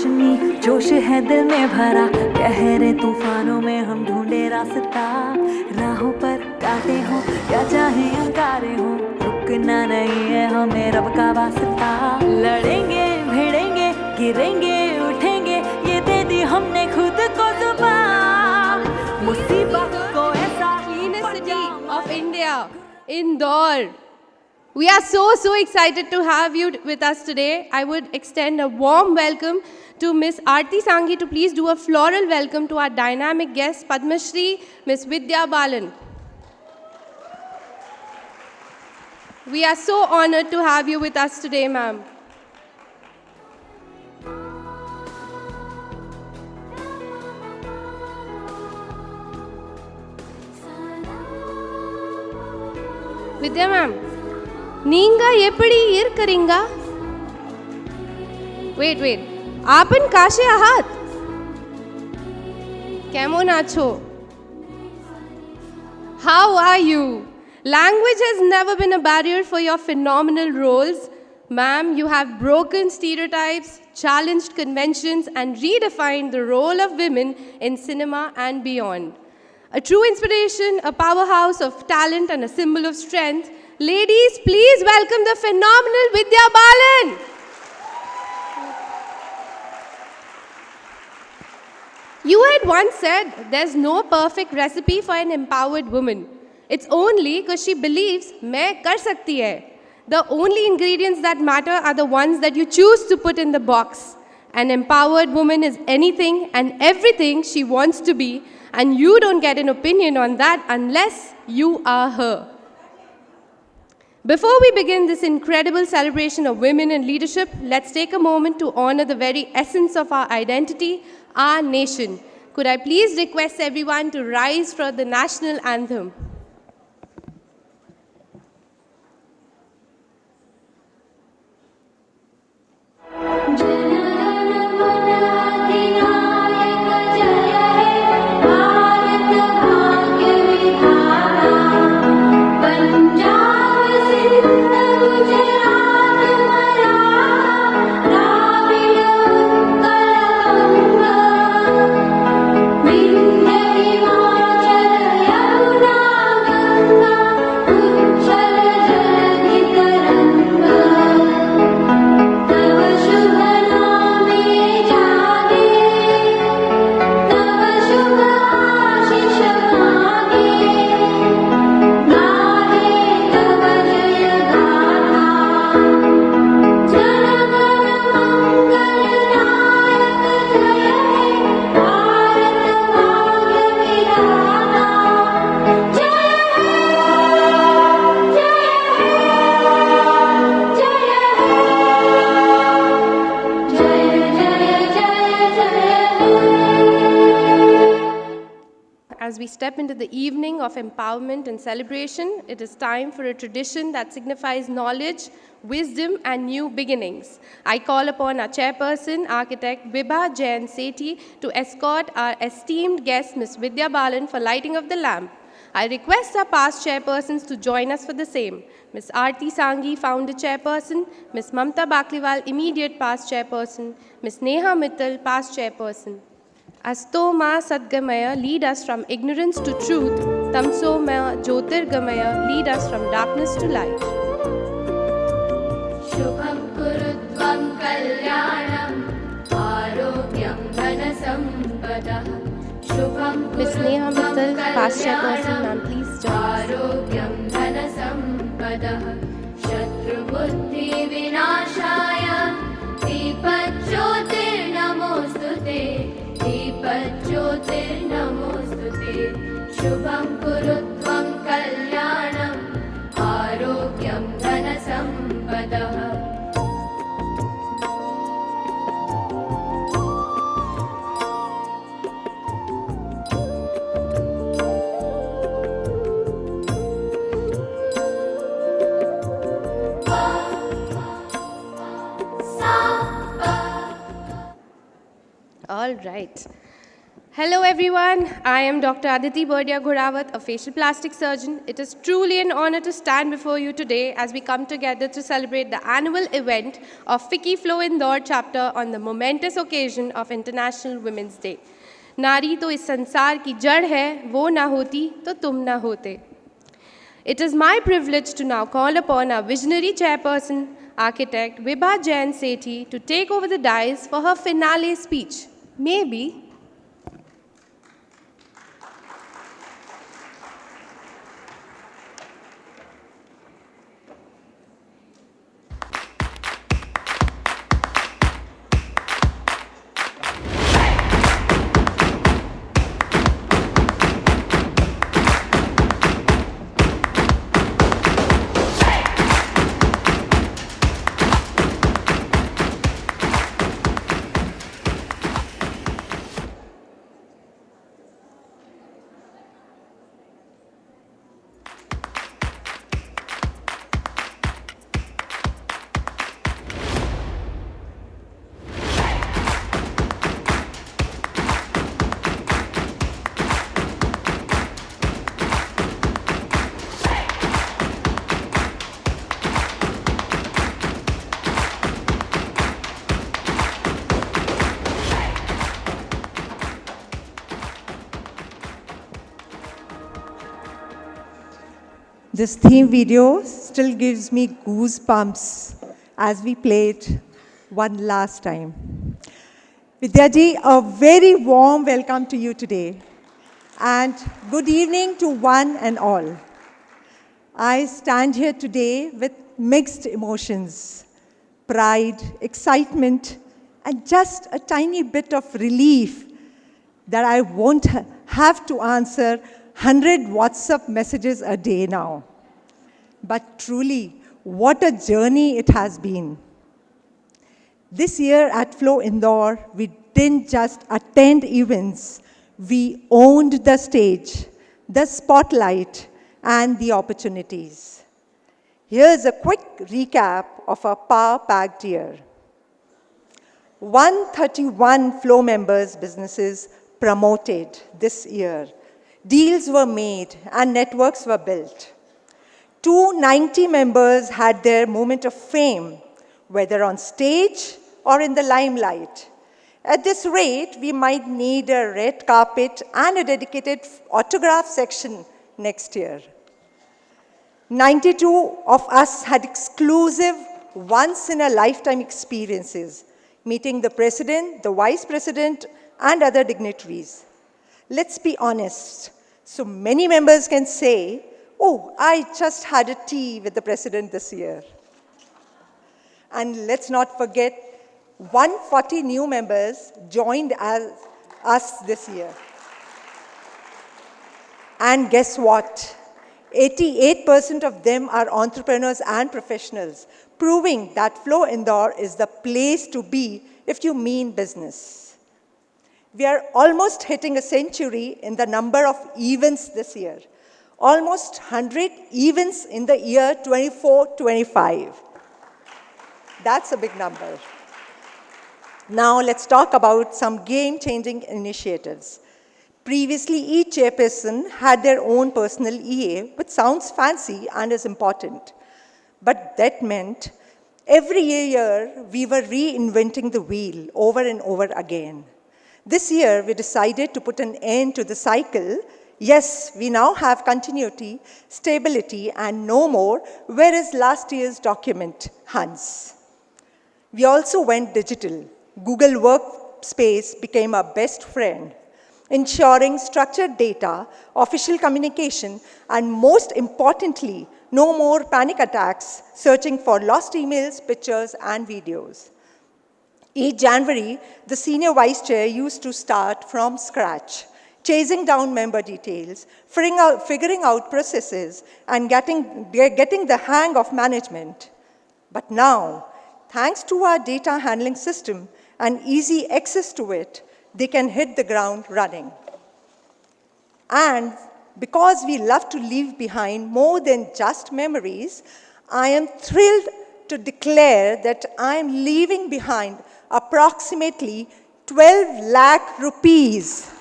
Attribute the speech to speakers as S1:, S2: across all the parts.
S1: रोशनी जोश है दिल में भरा, गहरे तूफानों में हम ढूंढे रास्ता। राहों पर कांटे हो क्या चाहे अंगारे हो, रुकना नहीं है हमें रब का वास्ता। लड़ेंगे भिड़ेंगे गिरेंगे उठेंगे, ये दे दी हमने खुद को जुबान। मुसीबत को ऐसा
S2: Cleanest city of India, Indore. We are so excited to have you with us today. I would extend a warm welcome to Miss Aarti Sanghi to please do a floral welcome to our dynamic guest, Padma Shri, Miss Vidya Balan. We are so honored to have you with us today, ma'am. Vidya ma'am, நீங்க எப்படி இருக்கறீங்க? Wait. आपन काशे आहात? केमन आछो? How are you? Language has never been a barrier for your phenomenal roles. Ma'am, you have broken stereotypes, challenged conventions, and redefined the role of women in cinema and beyond. A true inspiration, a powerhouse of talent, and a symbol of strength. Ladies, please welcome the phenomenal Vidya Balan. You had once said there's no perfect recipe for an empowered woman. It's only because she believes मैं कर सकती है. The only ingredients that matter are the ones that you choose to put in the box. An empowered woman is anything and everything she wants to be, and you don't get an opinion on that unless you are her. Before we begin this incredible celebration of women in leadership, let's take a moment to honor the very essence of our identity, our nation. Could I please request everyone to rise for the national anthem? As we step into the evening of empowerment and celebration, it is time for a tradition that signifies knowledge, wisdom, and new beginnings. I call upon our chairperson, architect Vibha Jain Sethi, to escort our esteemed guest, Ms. Vidya Balan, for lighting of the lamp. I request our past chairpersons to join us for the same. Ms. Aarti Sanghi, founder chairperson, Ms. Mamta Bakliwal, immediate past chairperson, Ms. Neha Mittal, past chairperson. Asto ma Sadgamaya, lead us from ignorance to truth. Tamso ma Jyotirgamaya, lead us from darkness to light.
S3: Shubham kurutvam kalyanam, arogyam dhanasampadah. Shubham
S2: Ms. Neha Mittal, past chairperson, ma'am, please join us.
S3: arogyam dhanasampadah. Shatru buddhi vinashaya, deepajyotir namostute. Namaste. Shubham kurutvam kalyanam, arogyam dhanasampadah.
S2: All right. Hello everyone, I am Dr. Aditi Bardia Ghorawat, a facial plastic surgeon. It is truly an honor to stand before you today as we come together to celebrate the annual event of FLO Indore chapter on the momentous occasion of International Women's Day. नारी तो इस संसार की जड़ है, वो ना होती तो तुम ना होते. It is my privilege to now call upon our visionary chairperson, architect Vibha Jain Sethi, to take over the dais for her finale speech. Maybe.
S4: This theme video still gives me goosebumps as we play it one last time. Vidya ji, a very warm welcome to you today. And good evening to one and all. I stand here today with mixed emotions, pride, excitement, and just a tiny bit of relief that I won't have to answer 100 WhatsApp messages a day now. But truly, what a journey it has been. This year at FLO Indore, we didn't just attend events, we owned the stage, the spotlight, and the opportunities. Here's a quick recap of our power-packed year. 131 FLO members' businesses promoted this year. Deals were made and networks were built. 290 members had their moment of fame, whether on stage or in the limelight. At this rate, we might need a red carpet and a dedicated autograph section next year. 92 of us had exclusive once-in-a-lifetime experiences, meeting the president, the vice president, and other dignitaries. Let's be honest. So many members can say, oh, I just had a tea with the president this year. And let's not forget, 140 new members joined us this year. And guess what? 88% of them are entrepreneurs and professionals, proving that FLO Indore is the place to be if you mean business. We are almost hitting a century in the number of events this year. Almost 100 events in the year 24-25. That's a big number. Now let's talk about some game-changing initiatives. Previously, each chairperson had their own personal EA, which sounds fancy and is important. But that meant every year we were reinventing the wheel over and over again. This year, we decided to put an end to the cycle. Yes, we now have continuity, stability, and no more, whereas last year's document hunts. We also went digital. Google Workspace became our best friend, ensuring structured data, official communication, and most importantly, no more panic attacks searching for lost emails, pictures, and videos. Each January, the senior vice chair used to start from scratch, chasing down member details, figuring out processes, and getting the hang of management. But now, thanks to our data handling system and easy access to it, they can hit the ground running. And because we love to leave behind more than just memories, I am thrilled to declare that I am leaving behind approximately 12 lakh rupees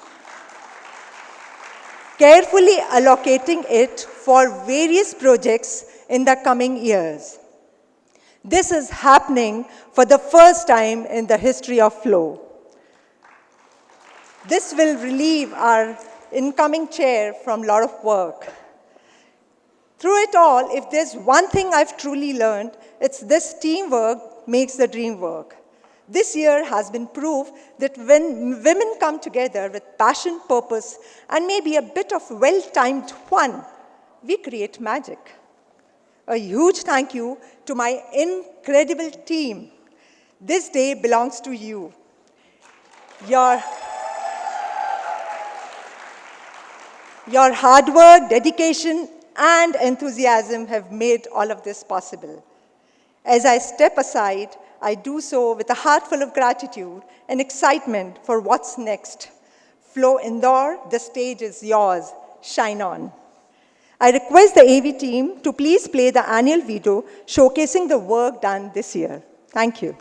S4: carefully allocating it for various projects in the coming years. This is happening for the first time in the history of FLO. This will relieve our incoming chair from a lot of work. Through it all, if there's one thing I've truly learned, it's this teamwork makes the dream work. This year has been proof that when women come together with passion, purpose, and maybe a bit of well-timed fun, we create magic. A huge thank you to my incredible team. This day belongs to you. Your hard work, dedication, and enthusiasm have made all of this possible. As I step aside, I do so with a heart full of gratitude and excitement for what's next. FLO Indore, the stage is yours. Shine on. I request the AV team to please play the annual video showcasing the work done this year. Thank you.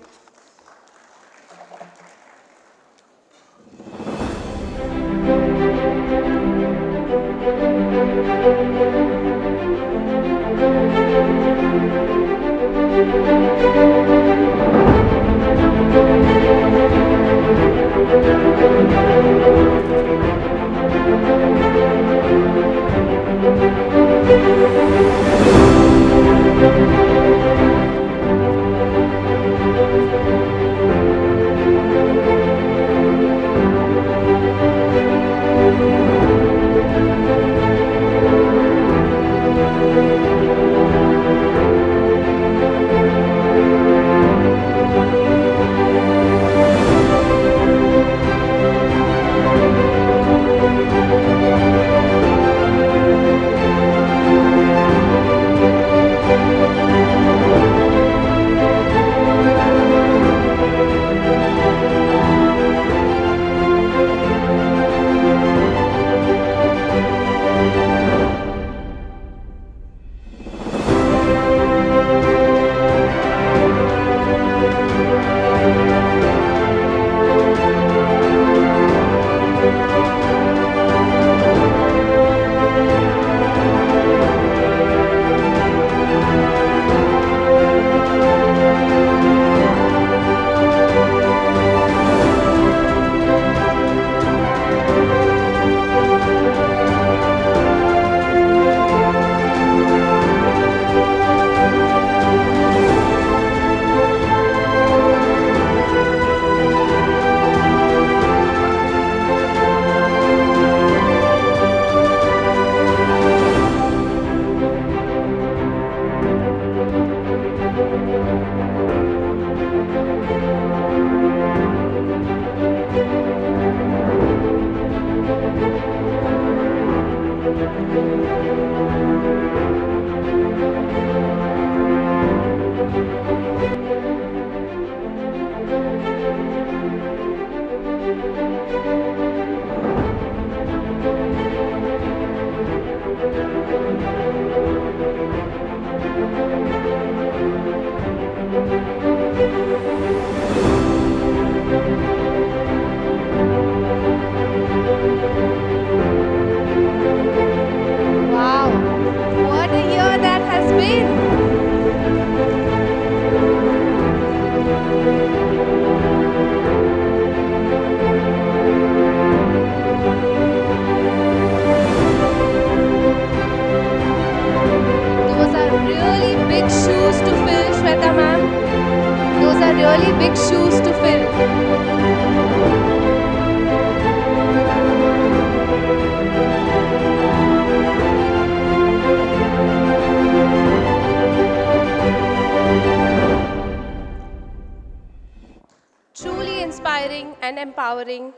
S2: Wow, what a year that has been! Those are really big shoes to fill, Shweta ma'am. Those are really big shoes to fill. Truly inspiring and empowering.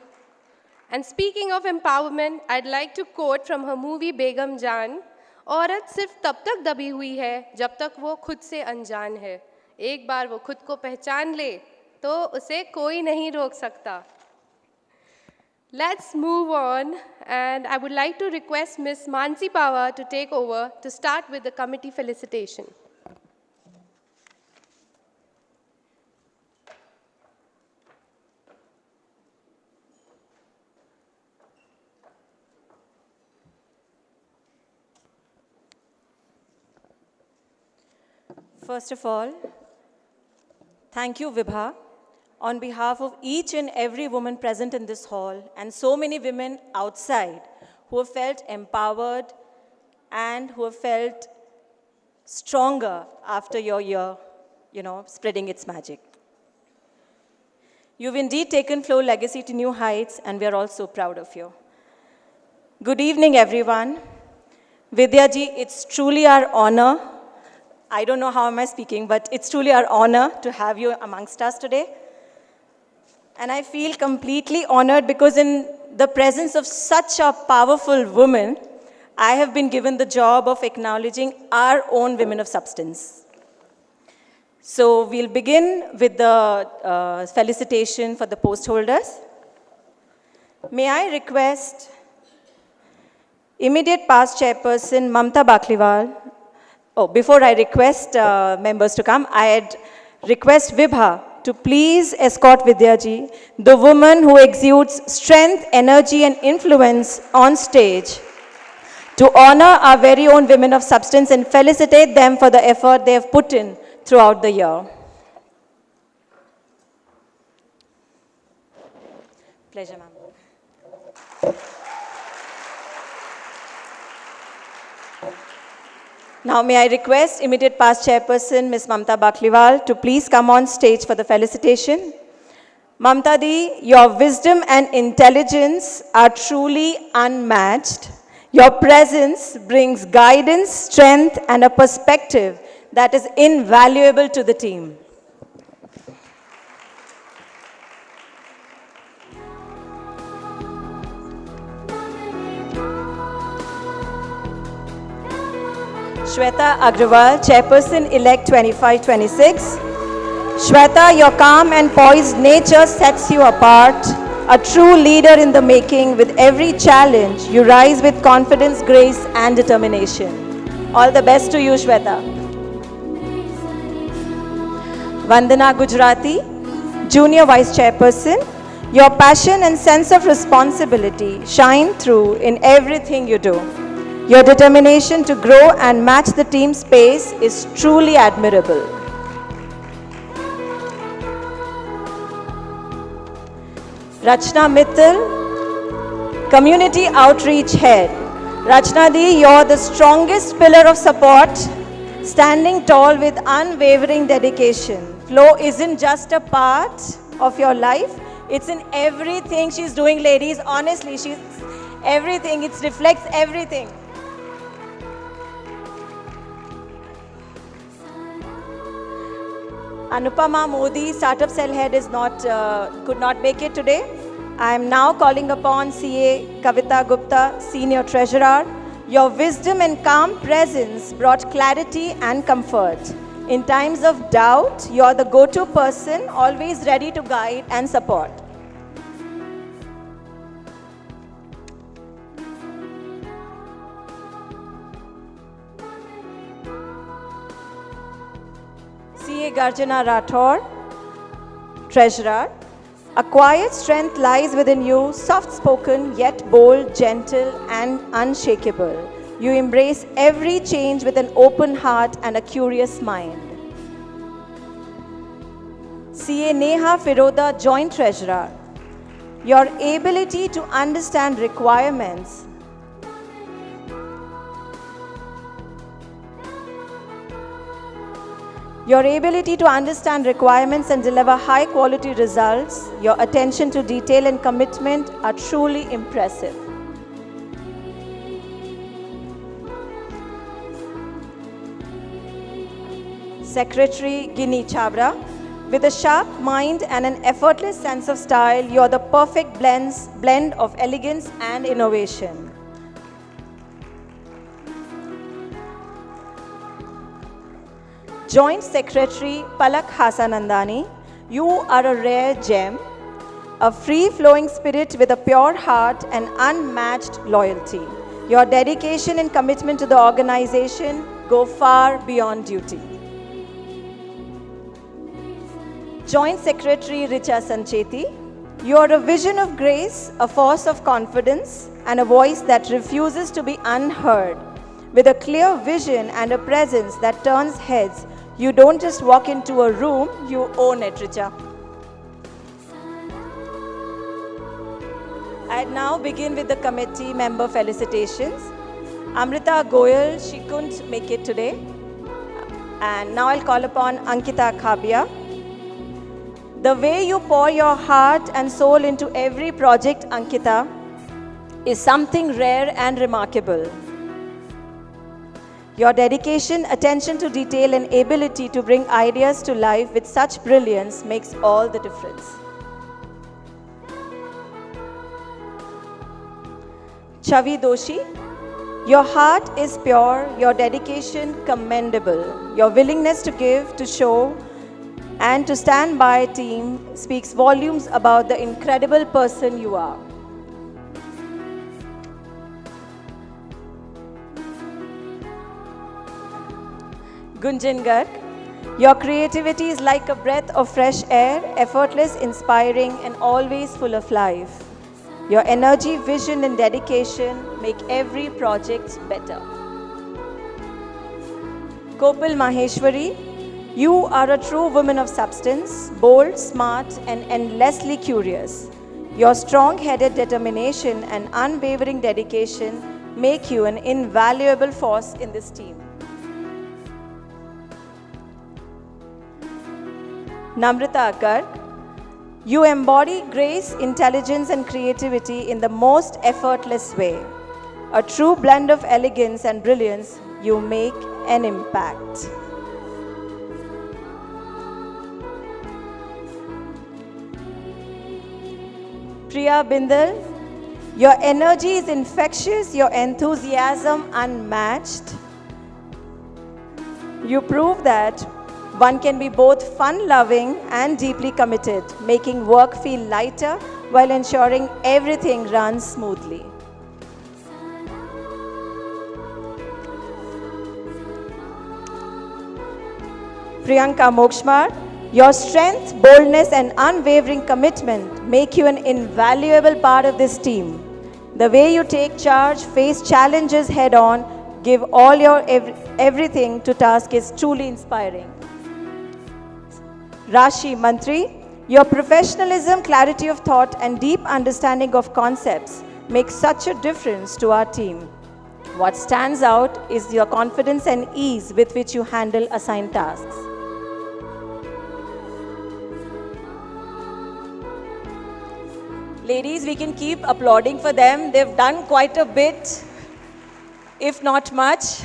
S2: And speaking of empowerment, I'd like to quote from her movie Begum Jaan. औरत सिर्फ तब तक दबी हुई है जब तक वो खुद से अनजान है. एक बार वो खुद को पहचान ले तो उसे कोई नहीं रोक सकता. Let's move on, and I would like to request Ms. Mansi Pawar to take over to start with the committee felicitation.
S5: First of all, thank you, Vibha, on behalf of each and every woman present in this hall and so many women outside who have felt empowered and who have felt stronger after your year, spreading its magic. You've indeed taken FLO legacy to new heights, and we are all so proud of you. Good evening, everyone. Vidya ji, it's truly our honor. I don't know how am I speaking, but it's truly our honor to have you amongst us today. And I feel completely honored because in the presence of such a powerful woman, I have been given the job of acknowledging our own women of substance. So we'll begin with the felicitation for the post holders. May I request immediate past chairperson Mamta Bakliwal. Before I request members to come, I'd request Vibha to please escort Vidya ji, the woman who exudes strength, energy and influence on stage, to honor our very own women of substance and felicitate them for the effort they have put in throughout the year. Pleasure, ma'am. Now may I request immediate past chairperson Ms. Mamta Bakliwal to please come on stage for the felicitation. Mamta di, your wisdom and intelligence are truly unmatched. Your presence brings guidance, strength and a perspective that is invaluable to the team. Shweta Agrawal, Chairperson-elect 25-26. Shweta, your calm and poised nature sets you apart. A true leader in the making. With every challenge, you rise with confidence, grace and determination. All the best to you, Shweta. Vandana Gujarati, Junior Vice Chairperson. Your passion and sense of responsibility shine through in everything you do. Your determination to grow and match the team's pace is truly admirable. Rachna Mittal, Community Outreach Head. Rachna di, you're the strongest pillar of support, standing tall with unwavering dedication. FLO isn't just a part of your life, it's in everything she's doing, ladies. Honestly, she's everything, it reflects everything. Anupama Modi, Startup Cell Head, could not make it today. I am now calling upon CA Kavita Gupta, Senior Treasurer. Your wisdom and calm presence brought clarity and comfort. In times of doubt, you are the go-to person, always ready to guide and support. CA Garjana Rathore, Treasurer. A quiet strength lies within you, soft-spoken yet bold, gentle and unshakable. You embrace every change with an open heart and a curious mind. CA Neha Firoda, Joint Treasurer. Your ability to understand requirements and deliver high-quality results, your attention to detail and commitment are truly impressive. Secretary Gini Chabra, with a sharp mind and an effortless sense of style, you are the perfect blend of elegance and innovation. Joint Secretary Palak Hasanandani, you are a rare gem, a free-flowing spirit with a pure heart and unmatched loyalty. Your dedication and commitment to the organization go far beyond duty. Joint Secretary Richa Sancheti, you are a vision of grace, a force of confidence, and a voice that refuses to be unheard. With a clear vision and a presence that turns heads, You don't just walk into a room, you own it, Richa. I now begin with the committee member felicitations. Amrita Goyal, she couldn't make it today. And now I'll call upon Ankita Khabia. The way you pour your heart and soul into every project, Ankita, is something rare and remarkable. Your dedication, attention to detail, and ability to bring ideas to life with such brilliance makes all the difference. Chavi Doshi, your heart is pure, your dedication commendable. Your willingness to give, to show, and to stand by a team speaks volumes about the incredible person you are. Gunjan Garg, your creativity is like a breath of fresh air, effortless, inspiring, and always full of life. Your energy, vision, and dedication make every project better. Kopal Maheshwari, you are a true woman of substance, bold, smart, and endlessly curious. Your strong-headed determination and unwavering dedication make you an invaluable force in this team. Namrata Garg, you embody grace, intelligence, and creativity in the most effortless way. A true blend of elegance and brilliance, you make an impact. Priya Bindal, your energy is infectious, your enthusiasm unmatched. You prove that one can be both fun-loving and deeply committed, making work feel lighter while ensuring everything runs smoothly. Priyanka Mokshmar, your strength, boldness, and unwavering commitment make you an invaluable part of this team. The way you take charge, face challenges head-on, give all your everything to task is truly inspiring. Rashi Mantri, your professionalism, clarity of thought, and deep understanding of concepts make such a difference to our team. What stands out is your confidence and ease with which you handle assigned tasks. Ladies, we can keep applauding for them. They've done quite a bit, if not much.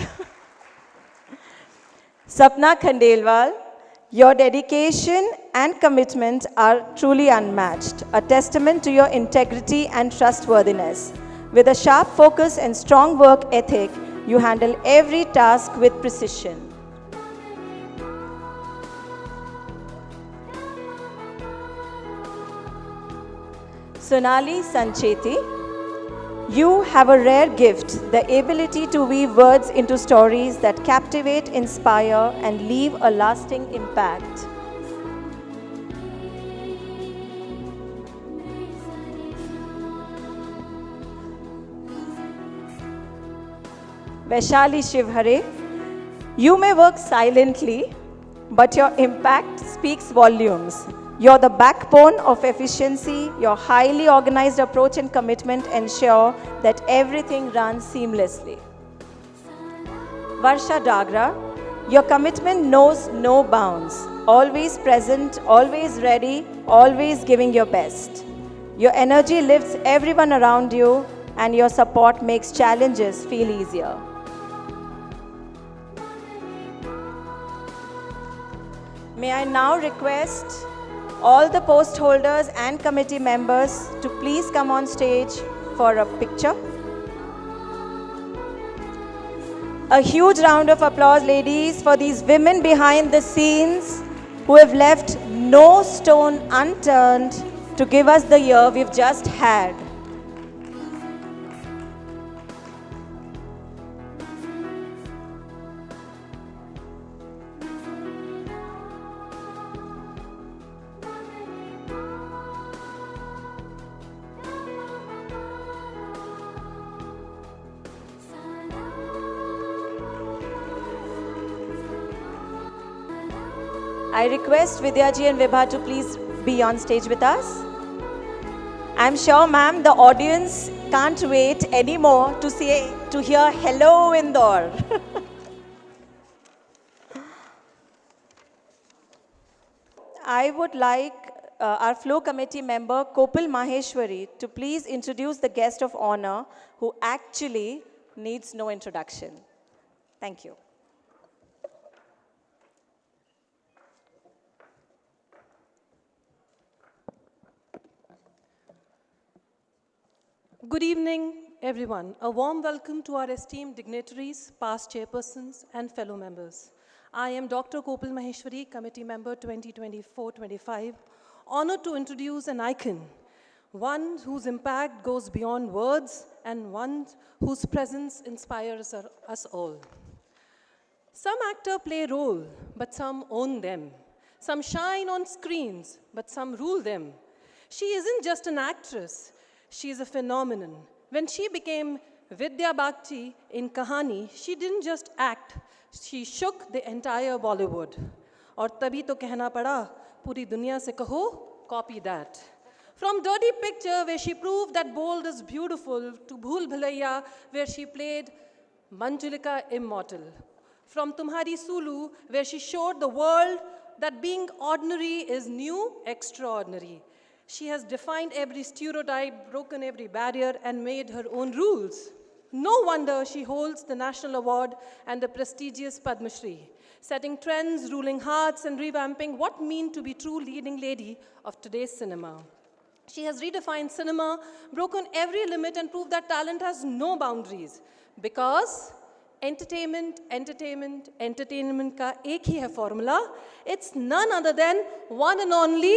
S5: Sapna Khandelwal, your dedication and commitment are truly unmatched, a testament to your integrity and trustworthiness. With a sharp focus and strong work ethic, you handle every task with precision. Sonali Sancheti, you have a rare gift, the ability to weave words into stories that captivate, inspire, and leave a lasting impact. Vaishali Shivhare, you may work silently, but your impact speaks volumes. You're the backbone of efficiency. Your highly organized approach and commitment ensure that everything runs seamlessly. Varsha Dagra, your commitment knows no bounds. Always present, always ready, always giving your best. Your energy lifts everyone around you, and your support makes challenges feel easier. May I now request all the post holders and committee members to please come on stage for a picture. A huge round of applause, ladies, for these women behind the scenes who have left no stone unturned to give us the year we've just had. I request Vidya ji and Vibha to please be on stage with us. I'm sure, ma'am, the audience can't wait anymore to hear "Hello Indore." I would like our FLO committee member, Kopil Maheshwari, to please introduce the guest of honor who actually needs no introduction. Thank you.
S6: Good evening, everyone. A warm welcome to our esteemed dignitaries, past chairpersons, and fellow members. I am Dr. Kopil Maheshwari, Committee Member 2024-25, honored to introduce an icon, one whose impact goes beyond words and one whose presence inspires us all. Some actors play a role, but some own them. Some shine on screens, but some rule them. She isn't just an actress. She is a phenomenon. When she became Vidya Bhakti in Kahani, she didn't just act, she shook the entire Bollywood. और तभी तो कहना पड़ा, पूरी दुनिया से कहो, copy that. From Dirty Picture, where she proved that bold is beautiful, to Bhool Bhulaiya, where she played Manjulika immortal. From Tumhari Sulu, where she showed the world that being ordinary is new, extraordinary. She has defined every stereotype, broken every barrier, and made her own rules. No wonder she holds the National Award and the prestigious Padma Shri, setting trends, ruling hearts, and revamping what means to be true leading lady of today's cinema. She has redefined cinema, broken every limit, and proved that talent has no boundaries. Because entertainment का एक ही है formula. It's none other than one and only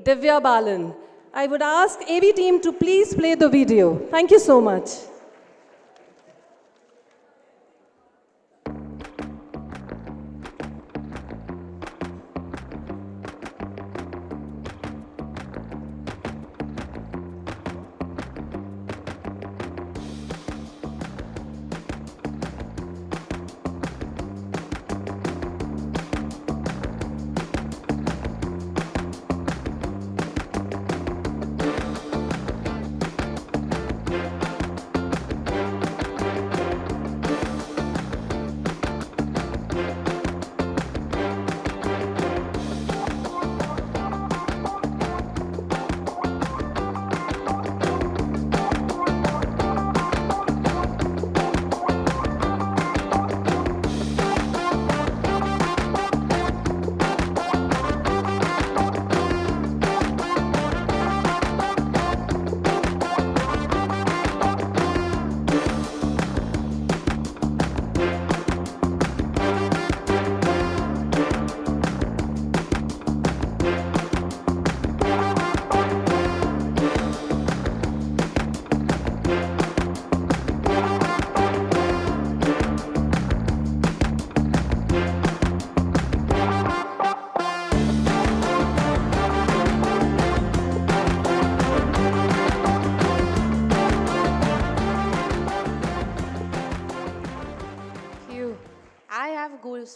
S6: Vidya Balan. I would ask AV team to please play the video. Thank you so much.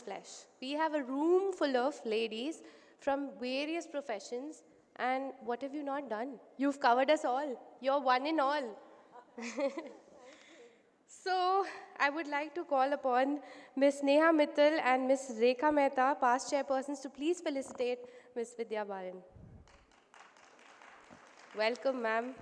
S2: Flesh. We have a room full of ladies from various professions, and what have you not done? You've covered us all. You're one in all. So, I would like to call upon Ms. Neha Mittal and Ms. Rekha Mehta, past chairpersons, to please felicitate Ms. Vidya Balan. Welcome, ma'am.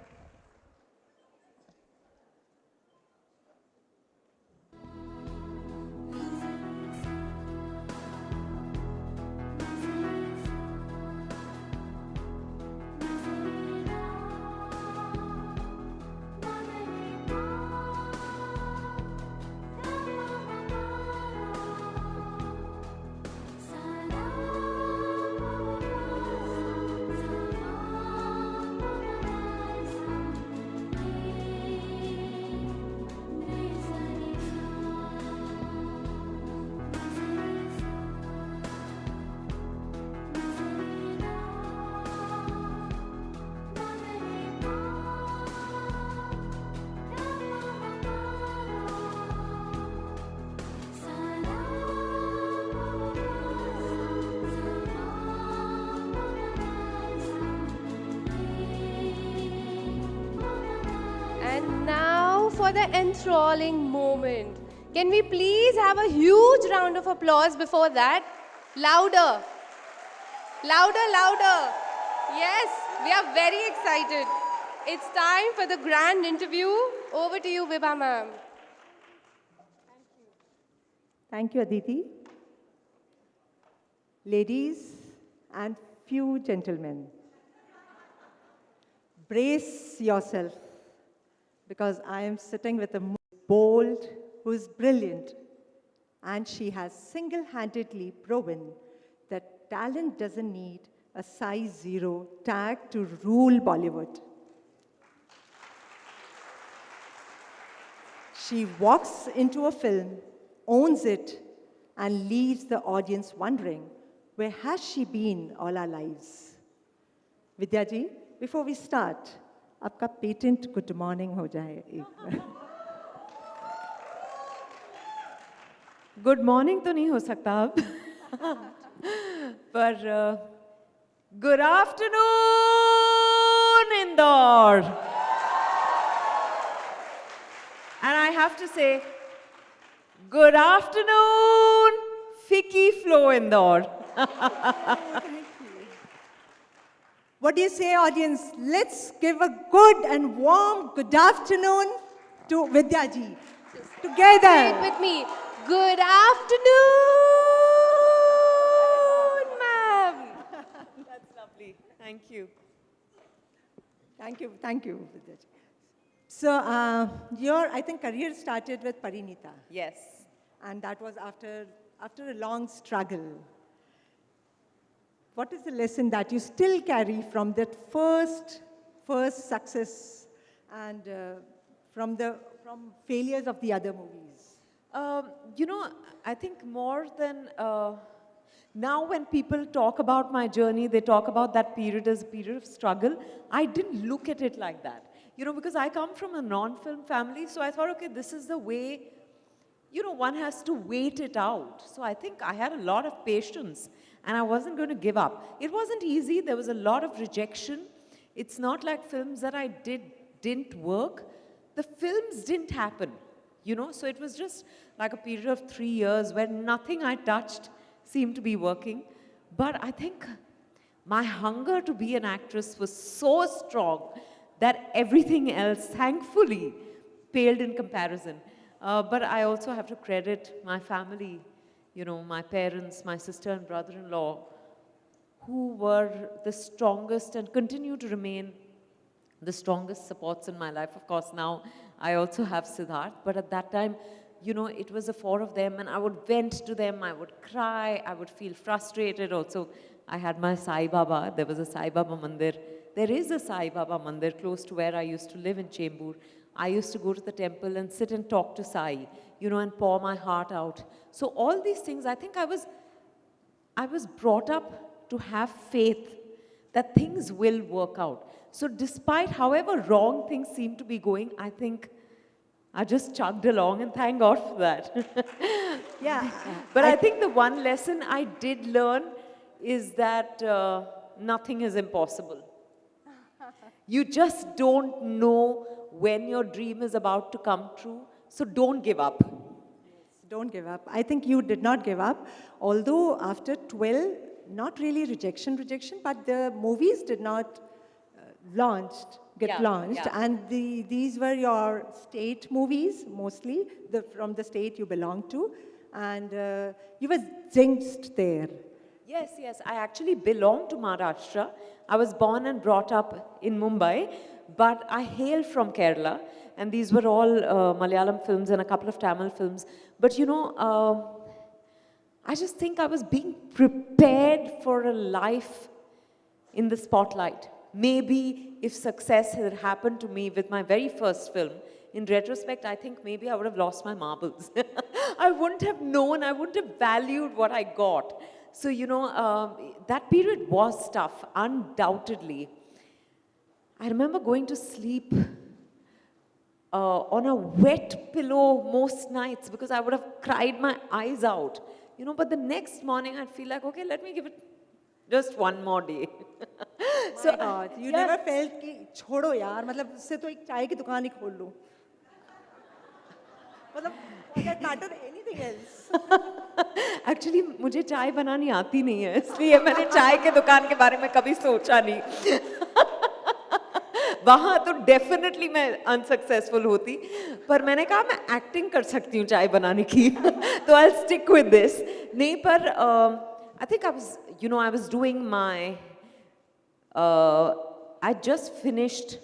S2: for the enthralling moment. Can we please have a huge round of applause before that? Louder. Louder, louder. Yes, we are very excited. It's time for the grand interview. Over to you, Vibha ma'am.
S4: Thank you, Aditi. Ladies and few gentlemen, brace yourself because I am sitting with a bold who is brilliant, and she has single-handedly proven that talent doesn't need a size 0 tag to rule Bollywood. She walks into a film, owns it, and leaves the audience wondering, where has she been all our lives? Vidya ji, before we start, आपका patent good morning हो जाए एक.
S7: Good morning तो नहीं हो सकता अब पर good afternoon Indore and I have to say good afternoon FICCI FLO Indore.
S4: What do you say, audience? Let's give a good and warm good afternoon to Vidya ji. Together.
S2: Say it with me. Good afternoon, ma'am.
S7: That's lovely. Thank you.
S4: Thank you, Vidya ji. So, your, I think, career started with Parinita.
S7: Yes.
S4: And that was after a long struggle. What is the lesson that you still carry from that first success and from failures of the other movies?
S7: You know, I think more than now when people talk about my journey, they talk about that period as a period of struggle. I didn't look at it like that. You know, because I come from a non-film family, so I thought, okay, this is the way, you know, one has to wait it out. So I think I had a lot of patience and I wasn't going to give up. It wasn't easy. There was a lot of rejection. It's not like films that I didn't work. The films didn't happen, you know. So it was just like a period of 3 years where nothing I touched seemed to be working. But I think my hunger to be an actress was so strong that everything else, thankfully, paled in comparison. But I also have to credit my family, you know, my parents, my sister and brother-in-law, who were the strongest and continue to remain the strongest supports in my life. Of course, now I also have Siddharth, but at that time, you know, it was the 4 of them, and I would vent to them, I would cry, I would feel frustrated. Also, I had my Sai Baba. There was a Sai Baba mandir. There is a Sai Baba mandir close to where I used to live in Chembur. I used to go to the temple and sit and talk to Sai, you know, and pour my heart out. So all these things, I think I was brought up to have faith that things will work out. So despite however wrong things seem to be going, I think I just chugged along, and thank God for that.
S4: Yeah.
S7: But I think the one lesson I did learn is that nothing is impossible. You just don't know when your dream is about to come true, so don't give up.
S4: Don't give up. I think you did not give up, although after 12, not really rejection, but the movies did not get launched, and these were your state movies, mostly, from the state you belong to, and you were jinxed there.
S7: Yes, yes. I actually belong to Maharashtra. I was born and brought up in Mumbai, but I hail from Kerala, and these were all Malayalam films and a couple of Tamil films. But you know, I just think I was being prepared for a life in the spotlight. Maybe if success had happened to me with my very first film, in retrospect, I think maybe I would have lost my marbles. I wouldn't have known, I wouldn't have valued what I got. So, you know, that period was tough, undoubtedly. I remember going to sleep on a wet pillow most nights because I would have cried my eyes out. You know, but the next morning I'd feel like, okay, let me give it just one more day.
S4: So, my God, you never felt कि छोड़ो यार, मतलब इससे तो एक चाय की दुकान ही खोल लूँ. मतलब for that matter, anything else.
S7: Actually मुझे चाय बनानी आती नहीं है, इसलिए मैंने चाय के दुकान के बारे में कभी सोचा नहीं. वहाँ तो डेफिनेटली मैं अनसक्सेसफुल होती, पर मैंने कहा मैं एक्टिंग कर सकती हूँ चाय बनाने की. तो आई स्टिक विद दिस. नहीं, पर I think I was doing my I just finished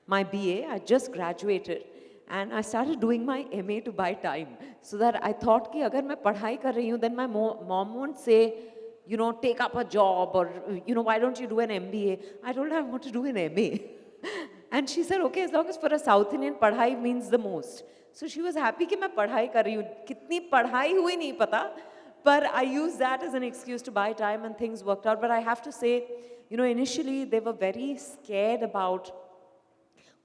S7: my BA, I just graduated, and I started doing my MA to buy time. So that I thought कि अगर मैं पढ़ाई कर रही हूँ, then my mom won't say, take up a job, or, why don't you do an MBA? I told her I want to do an MA. And she said, okay, as long as for a South Indian, पढ़ाई means the most. So she was happy कि मैं पढ़ाई कर रही हूँ. कितनी पढ़ाई हुई नहीं पता, but I used that as an excuse to buy time, and things worked out. But I have to say, initially they were very scared about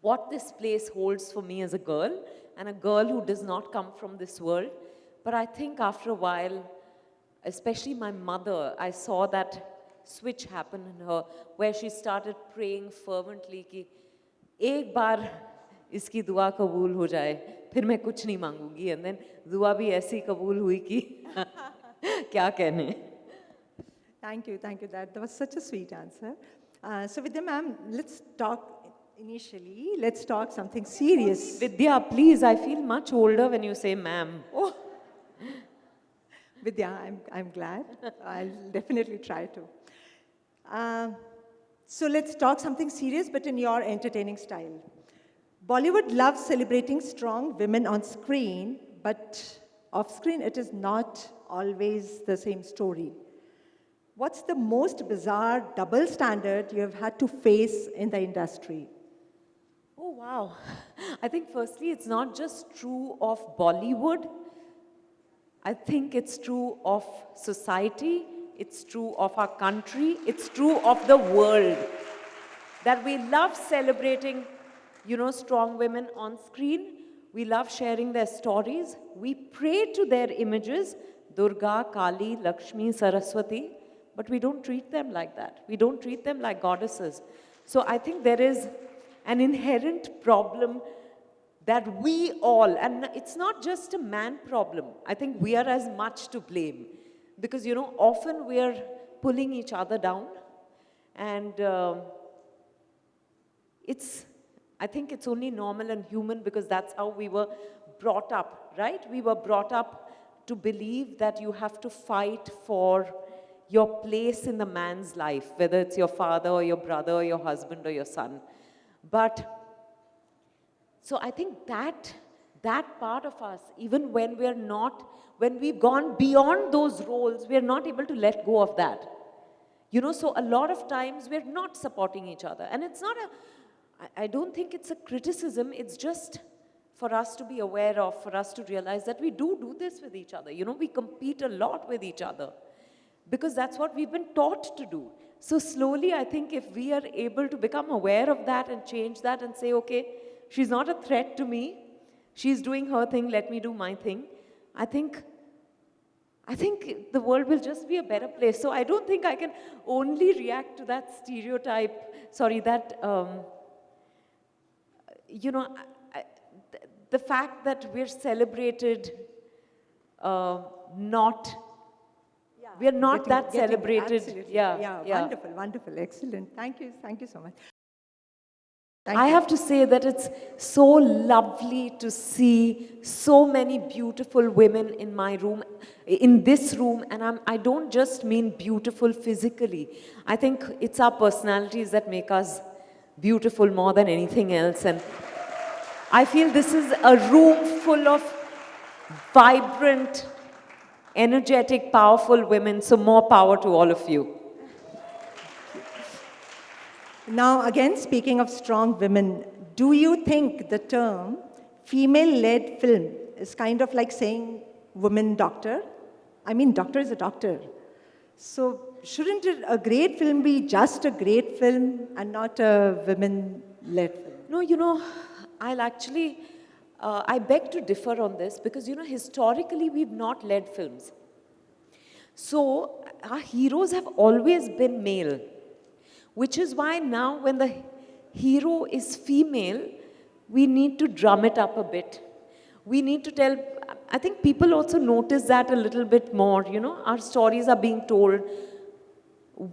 S7: what this place holds for me as a girl, and a girl who does not come from this world. But I think after a while, especially my mother, I saw that switch happen in her, where she started praying fervently कि एक बार इसकी दुआ कबूल हो जाए, फिर मैं कुछ नहीं मांगूंगी. And then दुआ भी ऐसी कबूल हुई कि क्या कहने.
S4: Thank you. That was such a sweet answer. So Vidya ma'am, let's talk something serious.
S7: Vidya, please, I feel much older when you say ma'am.
S4: Oh. Vidya, I'm glad. I'll definitely try to. So let's talk something serious, but in your entertaining style. Bollywood loves celebrating strong women on screen, but off screen it is not always the same story. What's the most bizarre double standard you have had to face in the industry?
S7: Oh, wow. I think firstly, it's not just true of Bollywood. I think it's true of society. It's true of our country. It's true of the world. That we love celebrating, strong women on screen. We love sharing their stories. We pray to their images, Durga, Kali, Lakshmi, Saraswati. But we don't treat them like that. We don't treat them like goddesses. So I think there is an inherent problem that we all, and it's not just a man problem. I think we are as much to blame. Because, often we are pulling each other down. And I think it's only normal and human because that's how we were brought up, right? We were brought up to believe that you have to fight for your place in the man's life, whether it's your father or your brother or your husband or your son. But, so I think that part of us, even when when we've gone beyond those roles, we're not able to let go of that. So a lot of times we're not supporting each other. And it's not I don't think it's a criticism, it's just for us to be aware of, for us to realize that we do this with each other. We compete a lot with each other. Because that's what we've been taught to do. So slowly, I think if we are able to become aware of that and change that and say, okay, she's not a threat to me, she's doing her thing, let me do my thing, I think the world will just be a better place. So I don't think I can only react to that stereotype, the fact that we're celebrated we are not that celebrated.
S4: Absolutely.
S7: Yeah.
S4: Wonderful, excellent. Thank you so much.
S7: I have to say that it's so lovely to see so many beautiful women in this room, and I don't just mean beautiful physically. I think it's our personalities that make us beautiful more than anything else, and I feel this is a room full of vibrant, energetic, powerful women, so more power to all of you.
S4: Now, again, speaking of strong women, do you think the term female-led film is kind of like saying woman doctor? I mean, doctor is a doctor. So shouldn't a great film be just a great film and not a women-led film?
S7: No, I beg to differ on this because, historically we've not led films. So our heroes have always been male, which is why now when the hero is female, we need to drum it up a bit. We need to tell, I think people also notice that a little bit more, you know, our stories are being told.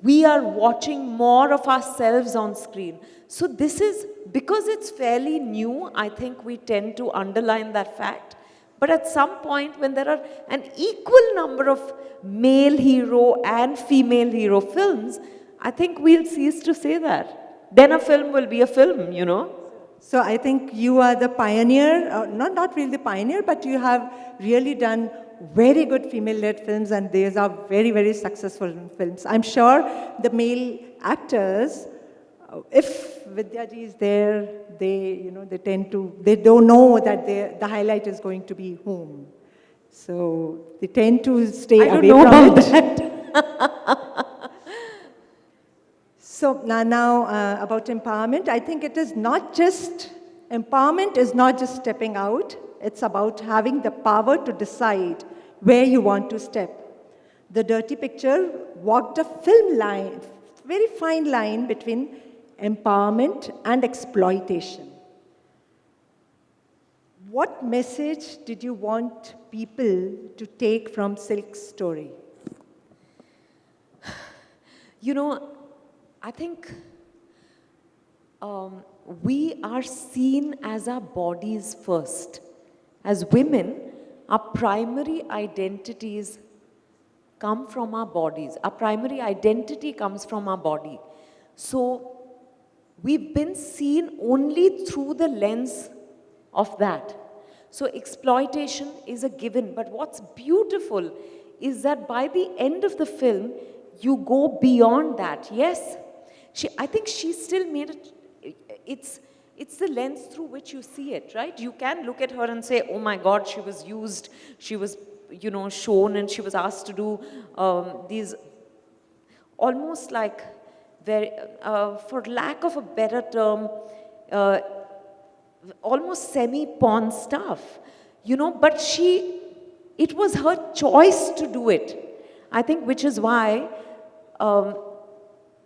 S7: We are watching more of ourselves on screen. So this is, because it's fairly new, I think we tend to underline that fact. But at some point when there are an equal number of male hero and female hero films, I think we'll cease to say that. Then a film will be a film, you know.
S4: So I think you are the pioneer, not really the pioneer, but you have really done very good female-led films, and these are very, very successful films. I'm sure the male actors, if Vidya ji is there, they tend to, they don't know that the highlight is going to be whom. So they tend to stay away from it. So now about empowerment, I think it is not just, empowerment is not just stepping out, it's about having the power to decide where you want to step. The Dirty Picture walked a film line, very fine line between empowerment and exploitation. What message did you want people to take from Silk's story?
S7: You know, I think we are seen as our bodies first. As women, our primary identities come from our bodies. Our primary identity comes from our body. So we've been seen only through the lens of that. So exploitation is a given. But what's beautiful is that by the end of the film, you go beyond that. Yes, I think she still made it, it's the lens through which you see it, right? You can look at her and say, oh my God, she was used, she was, you know, shown, and she was asked to do these almost like, very, for lack of a better term, almost semi-porn stuff, you know, but it was her choice to do it. I think, which is why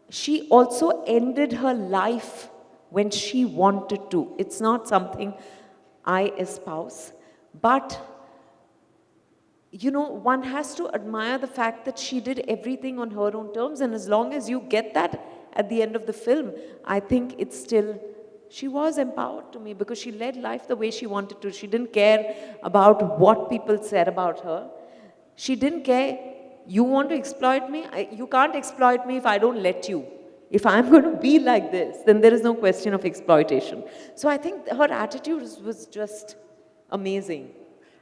S7: she also ended her life when she wanted to. It's not something I espouse, but you know, one has to admire the fact that she did everything on her own terms, and as long as you get that at the end of the film, I think it's still, she was empowered to me because she led life the way she wanted to. She didn't care about what people said about her. She didn't care, you want to exploit me? You can't exploit me if I don't let you. If I'm going to be like this, then there is no question of exploitation. So I think her attitude was just amazing.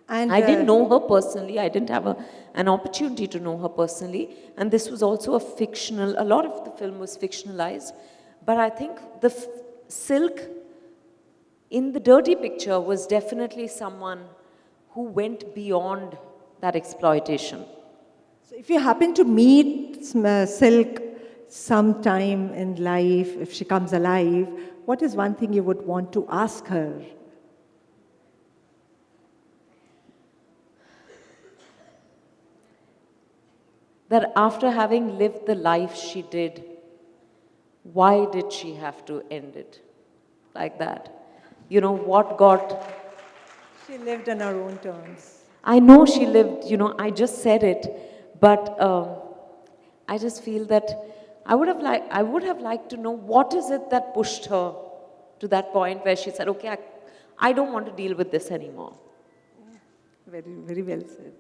S7: And I didn't know her personally. I didn't have an opportunity to know her personally. And this was also a lot of the film was fictionalized. But I think the Silk in the Dirty Picture was definitely someone who went beyond that exploitation.
S4: So if you happen to meet Silk sometime in life, if she comes alive, what is one thing you would want to ask her?
S7: That after having lived the life she did, why did she have to end it like that? You know, what got...
S4: She lived on her own terms.
S7: I know she lived, you know, I just said it, but I just feel that I would have liked to know what is it that pushed her to that point where she said, okay, I don't want to deal with this anymore.
S4: Very, very well said.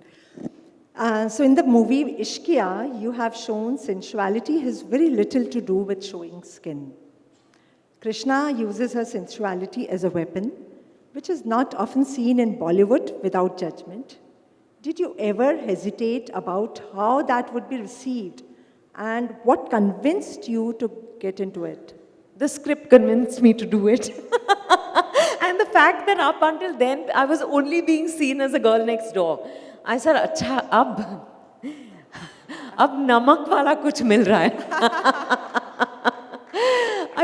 S4: So in the movie Ishqiya, you have shown sensuality has very little to do with showing skin. Krishna uses her sensuality as a weapon, which is not often seen in Bollywood without judgment. Did you ever hesitate about how that would be received, and what convinced you to get into it?
S7: The script convinced me to do it. And the fact that up until then, I was only being seen as a girl next door. I said, अच्छा अब नमक वाला कुछ मिल रहा है.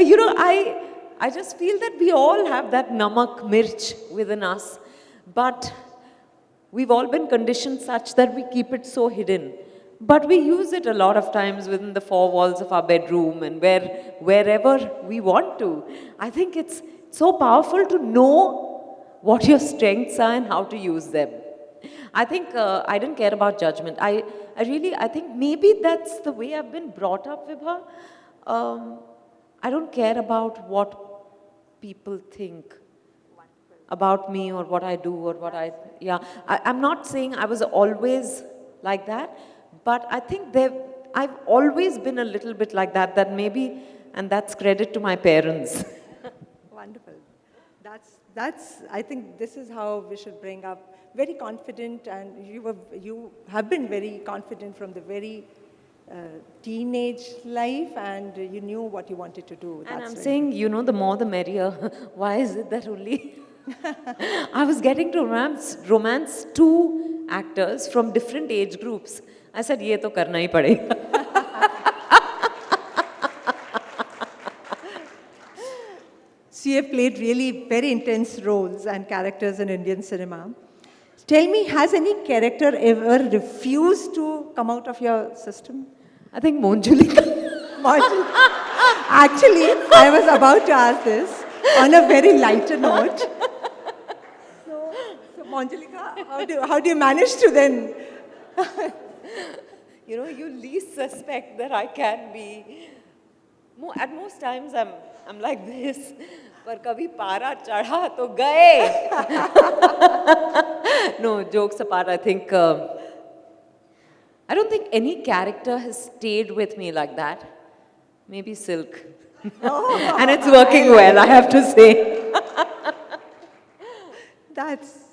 S7: You know, I just feel that we all have that namak mirch within us, but we've all been conditioned such that we keep it so hidden. But we use it a lot of times within the four walls of our bedroom and wherever we want to. I think it's so powerful to know what your strengths are and how to use them. I think I didn't care about judgment. I think maybe that's the way I've been brought up, Vibha. I don't care about what people think about me or what I do or what I'm not saying I was always like that, but I think I've always been a little bit like that maybe, and that's credit to my parents.
S4: Wonderful. I think this is how we should bring up very confident, and you have been very confident from the very teenage life, and you knew what you wanted to do.
S7: And I'm saying, the more the merrier. Why is it that only I was getting to romance two actors from different age groups? I said, ye to karna hi padega.
S4: So you have played really very intense roles and characters in Indian cinema. Tell me, has any character ever refused to come out of your system?
S7: I think Monjulika.
S4: Actually, I was about to ask this on a very lighter note. So Manjulika, how do you manage to then?
S7: You least suspect that I can be. At most times I'm like this. पर कभी पारा चढ़ा तो गए. No, jokes apart, I think I don't think any character has stayed with me like that. Maybe Silk. And it's working well, I have to say.
S4: That's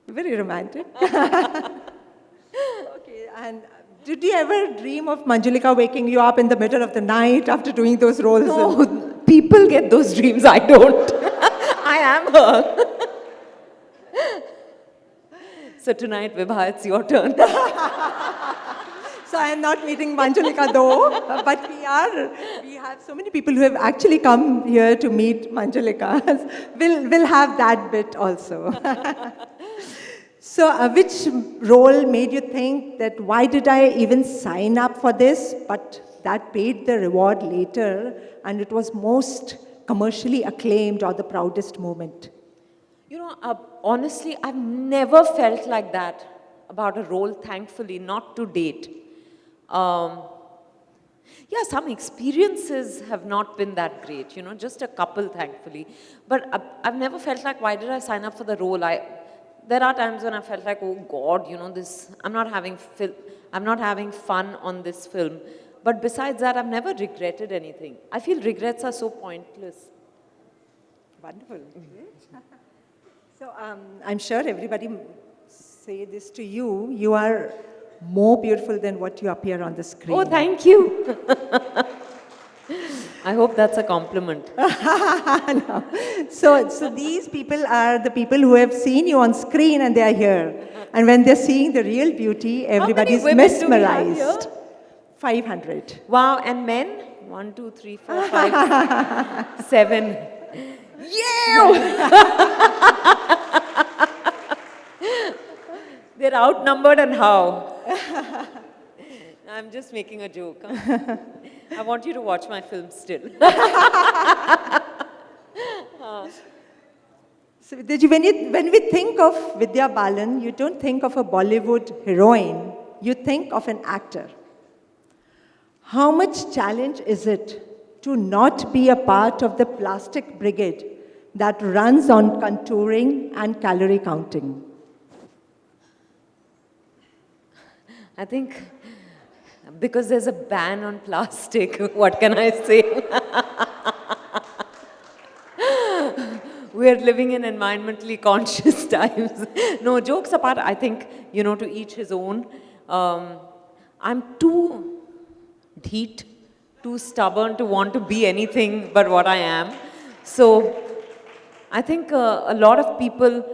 S4: very romantic. Okay, and did you ever dream of Manjulika waking you up in the middle of the night after doing those roles?
S7: No, people get those dreams, I don't. I am her. So tonight, Vibha, it's your turn.
S4: So I am not meeting Manjulika though, but we have so many people who have actually come here to meet Manjulika. We'll have that bit also. So which role made you think that why did I even sign up for this? But that paid the reward later, and it was most commercially acclaimed or the proudest moment.
S7: Honestly, I've never felt like that about a role, thankfully, not to date. Some experiences have not been that great, just a couple, thankfully. But I've never felt like, why did I sign up for the role? There are times when I felt like, oh God, I'm not having fun on this film. But besides that, I've never regretted anything. I feel regrets are so pointless.
S4: Wonderful. So I'm sure everybody say this to you. You are more beautiful than what you appear on the screen.
S7: Oh, thank you. I hope that's a compliment.
S4: No. So these people are the people who have seen you on screen and they are here. And when they're seeing the real beauty, everybody's mesmerized. 500.
S7: Wow, and men? 1, 2, 3, 4, 5, 7. Yeah! They're outnumbered and how? I'm just making a joke. Huh? I want you to watch my film still.
S4: So when we think of Vidya Balan, you don't think of a Bollywood heroine, you think of an actor. How much challenge is it to not be a part of the plastic brigade that runs on contouring and calorie counting?
S7: I think because there's a ban on plastic, what can I say? We're living in environmentally conscious times. No, jokes apart, I think, to each his own. I'm too dheet, too stubborn to want to be anything but what I am. So I think a lot of people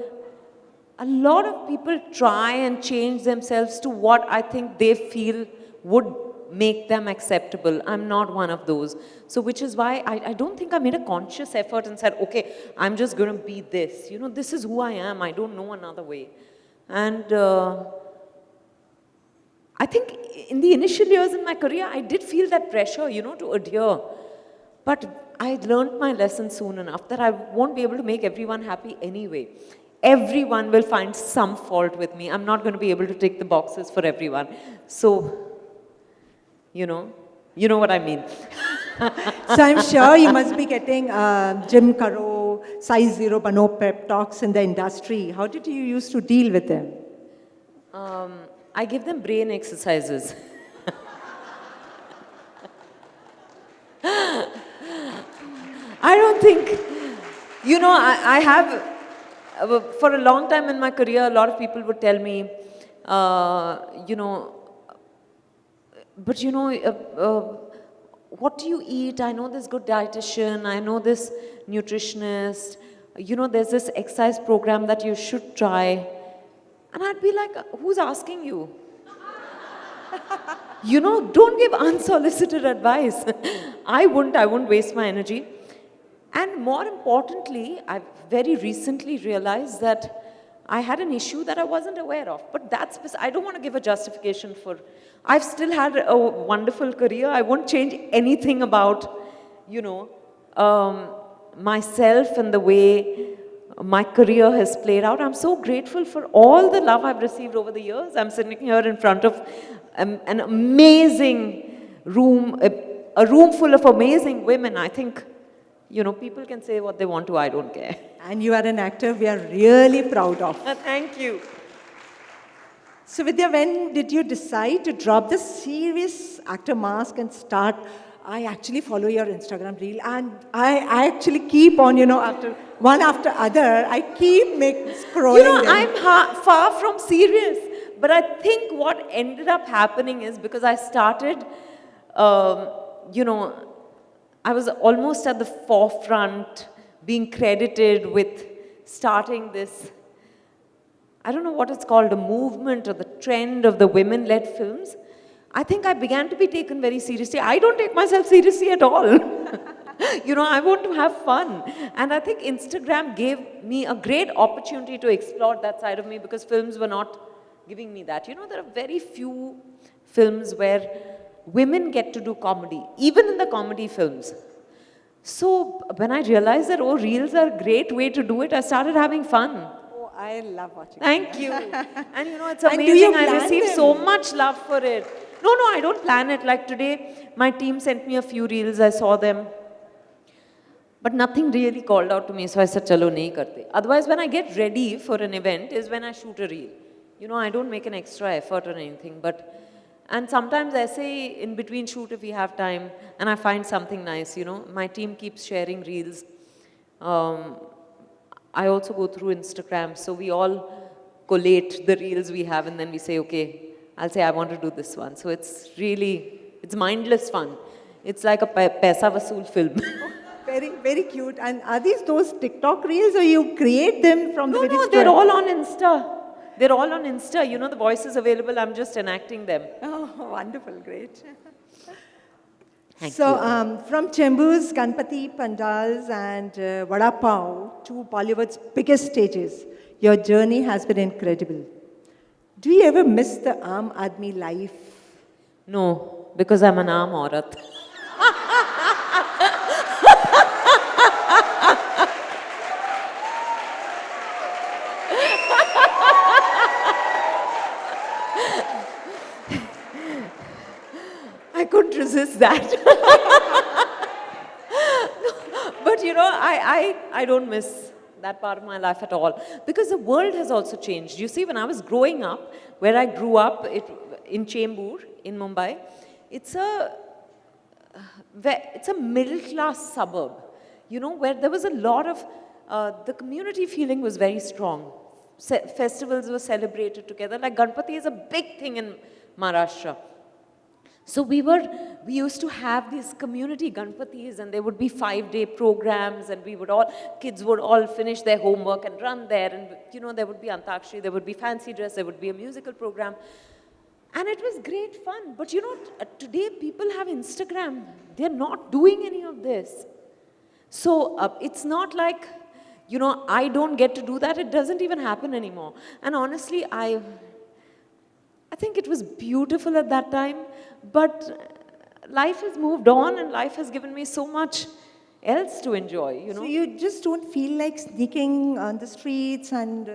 S7: try and change themselves to what I think they feel would make them acceptable. I'm not one of those. So which is why I don't think I made a conscious effort and said, okay, I'm just going to be this. This is who I am. I don't know another way. And I think in the initial years in my career, I did feel that pressure, to adhere. But I learned my lesson soon enough that I won't be able to make everyone happy anyway. everyone will find some fault with me. I'm not going to be able to tick the boxes for everyone. So, you know what I mean.
S4: So I'm sure you must be getting Jim Karo, size 0 Bano pep talks in the industry. How did you used to deal with them?
S7: I give them brain exercises. I don't think, I have, for a long time in my career, a lot of people would tell me, what do you eat? I know this good dietitian, I know this nutritionist, there's this exercise program that you should try. And I'd be like, who's asking you? Don't give unsolicited advice. I wouldn't waste my energy. And more importantly, I've very recently realized that I had an issue that I wasn't aware of. But I don't want to give a justification for, I've still had a wonderful career. I won't change anything about, myself and the way my career has played out. I'm so grateful for all the love I've received over the years. I'm sitting here in front of an amazing room, a room full of amazing women. I think, people can say what they want to, I don't care.
S4: And you are an actor we are really proud of.
S7: Thank you.
S4: So Vidya, when did you decide to drop the serious actor mask and start? I actually follow your Instagram reel and I actually keep on, after one after other, I keep scrolling them.
S7: I'm far from serious. But I think what ended up happening is because I started, I was almost at the forefront, being credited with starting this, I don't know what it's called, a movement or the trend of the women-led films. I think I began to be taken very seriously. I don't take myself seriously at all. I want to have fun. And I think Instagram gave me a great opportunity to explore that side of me because films were not giving me that. There are very few films where women get to do comedy, even in the comedy films. So when I realized that, reels are a great way to do it, I started having fun.
S4: Oh, I love watching
S7: Thank you. And it's
S4: And do you
S7: amazing. I
S4: plan
S7: received
S4: them?
S7: so much love for it. No, I don't plan it. Like today, my team sent me a few reels. I saw them. But nothing really called out to me. So I said, chalo, nahi karte. Otherwise, when I get ready for an event is when I shoot a reel. I don't make an extra effort or anything. And sometimes I say in between shoot if we have time and I find something nice, My team keeps sharing reels. I also go through Instagram. So we all collate the reels we have and then we say, okay, I'll say I want to do this one. So it's mindless fun. It's like a paisa vasool film.
S4: Very, very cute. And are these those TikTok reels or you create them from the very
S7: No,
S4: start?
S7: they're all on Insta. They're all on Insta. The voice is available. I'm just enacting them.
S4: Oh, wonderful. Great.
S7: Thank
S4: So,
S7: you.
S4: from Chembu's Ganpati Pandals and Vada Pav to Bollywood's biggest stages, your journey has been incredible. Do you ever miss the Aam Aadmi life?
S7: No, because I'm an aam aurat. I couldn't resist that. But I don't miss that part of my life at all. Because the world has also changed. You see, when I was growing up, where I grew up in Chembur, in Mumbai, it's a middle-class suburb, where there was a lot of, the community feeling was very strong. Festivals were celebrated together. Like Ganpati is a big thing in Maharashtra. So we used to have these community Ganpatis and there would be 5-day programs and kids would all finish their homework and run there and there would be Antakshari, there would be fancy dress, there would be a musical program. And it was great fun. But today people have Instagram. They're not doing any of this. So it's not like, I don't get to do that. It doesn't even happen anymore. And honestly, I think it was beautiful at that time, but life has moved on and life has given me so much else to enjoy, you know.
S4: So you just don't feel like sneaking on the streets and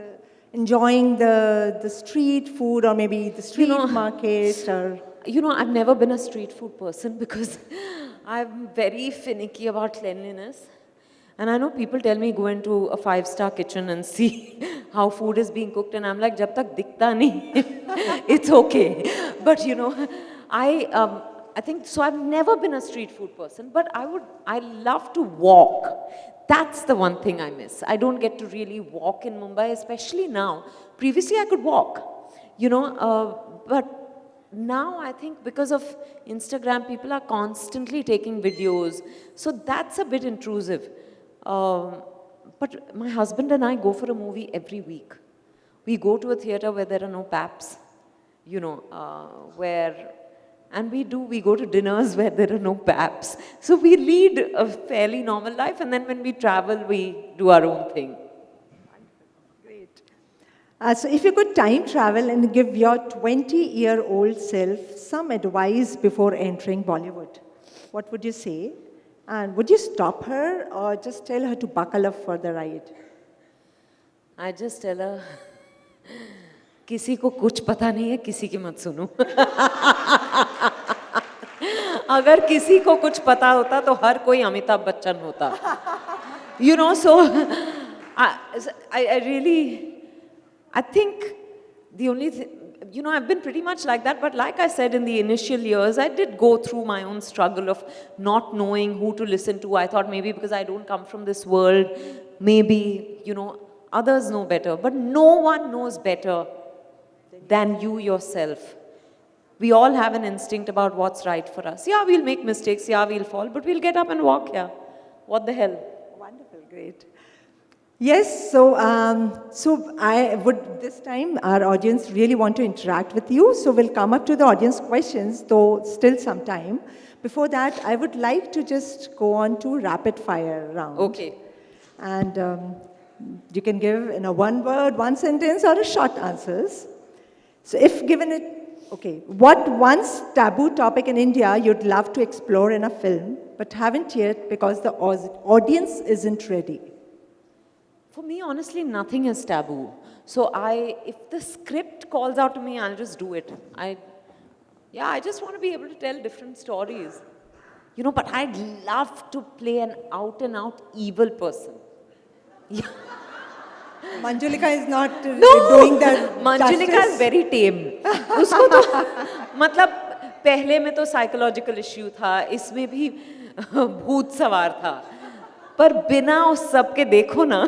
S4: enjoying the street food or maybe the street market or...
S7: You know, I've never been a street food person because I'm very finicky about cleanliness. And I know people tell me go into a 5-star kitchen and see how food is being cooked, and I'm like, jab tak dikhta nahi, it's okay. But you know, I think, so I've never been a street food person, but I love to walk. That's the one thing I miss. I don't get to really walk in Mumbai, especially now. Previously I could walk, you know, but now I think because of Instagram, people are constantly taking videos. So that's a bit intrusive. But my husband and I go for a movie every week. We go to a theater where there are no paps, you know, and we go to dinners where there are no paps. So we lead a fairly normal life, and then when we travel, we do our own thing.
S4: Great. So if you could time travel and give your 20-year-old self some advice before entering Bollywood, what would you say? And would you stop her or just tell her to buckle up for the ride?
S7: I just tell her, किसी को कुछ पता नहीं है, किसी की मत सुनो. अगर किसी को कुछ पता होता तो हर कोई अमिताभ बच्चन होता. You know, so I think the only thing, you know, I've been pretty much like that, but like I said, in the initial years, I did go through my own struggle of not knowing who to listen to. I thought maybe because I don't come from this world, maybe, you know, others know better. But no one knows better than you yourself. We all have an instinct about what's right for us. Yeah, we'll make mistakes. Yeah, we'll fall, but we'll get up and walk. Yeah, what the hell?
S4: Wonderful, great. Yes, so I would this time our audience really want to interact with you. So we'll come up to the audience questions, though still some time. Before that, I would like to just go on to rapid fire round.
S7: Okay.
S4: And you can give in a one word, one sentence, or a short answers. So if given it, okay, what once taboo topic in India you'd love to explore in a film, but haven't yet because the audience isn't ready?
S7: For me, honestly, nothing is taboo. So if the script calls out to me, I'll just do it. I just want to be able to tell different stories. You know, but I'd love to play an out-and-out evil person. Yeah.
S4: Manjulika is not doing that.
S7: Manjulika is very tame. उसको तो मतलब पहले में तो psychological issue था, इसमें भी भूत सवार था. पर बिना उस सब के देखो ना.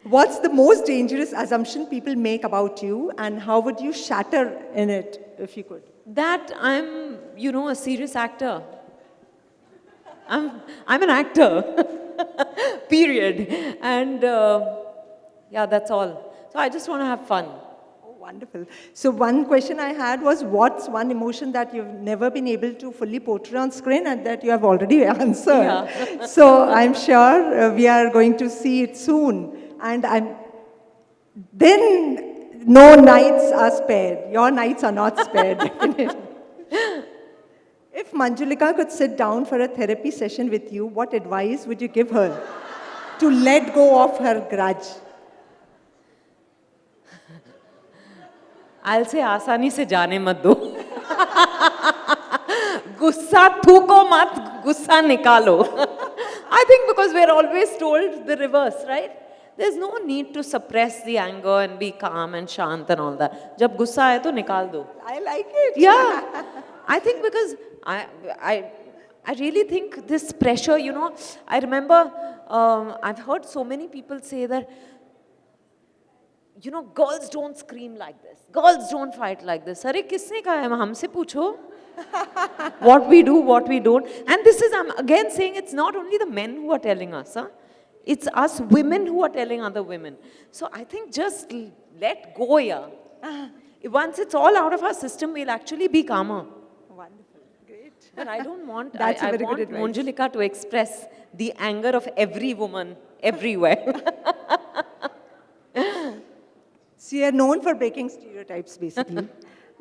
S4: What's the most dangerous assumption people make about you, and how would you shatter in it if you could?
S7: That I'm, you know, a serious actor. I'm an actor. Period. And yeah, that's all. So I just want to have fun.
S4: Wonderful. So one question I had was, what's one emotion that you've never been able to fully portray on screen and that you have already answered?
S7: Yeah.
S4: So I'm sure we are going to see it soon. And then no nights are spared. Your nights are not spared, definitely. If Manjulika could sit down for a therapy session with you, what advice would you give her to let go of her grudge?
S7: I'll say आसानी से जाने मत दो. गुस्सा थूको मत, गुस्सा निकालो. I think because we're always told the reverse, right? There's no need to suppress the anger and be calm and shant and all that. जब गुस्सा आए तो निकाल दो.
S4: I like it.
S7: Yeah. I think because I really think this pressure, you know, I remember I've heard so many people say that, you know, girls don't scream like this. Girls don't fight like this. अरे किसने कहा है? हमसे पूछो. What we do, what we don't. And this is, I'm again saying, it's not only the men who are telling us. Huh? It's us women who are telling other women. So I think just let go, yeah. Once it's all out of our system, we'll actually be calmer.
S4: Wonderful. Great.
S7: But I don't want,
S4: That's a
S7: I
S4: very
S7: want
S4: good advice.
S7: Manjulika to express the anger of every woman, everywhere.
S4: So you're known for breaking stereotypes, basically.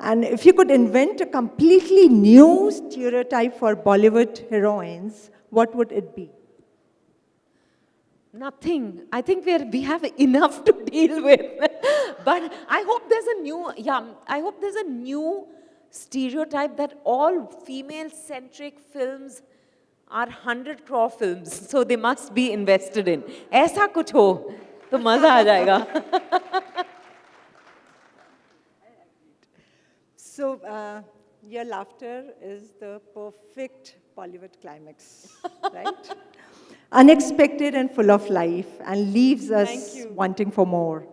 S4: And if you could invent a completely new stereotype for Bollywood heroines, what would it be?
S7: Nothing. I think we have enough to deal with. But I hope there's a new, I hope there's a new stereotype that all female-centric films are 100 crore films, so they must be invested in. ऐसा कुछ हो, तो मजा आ जाएगा.
S4: So, your laughter is the perfect Bollywood climax, right? Unexpected and full of life, and leaves us wanting for more.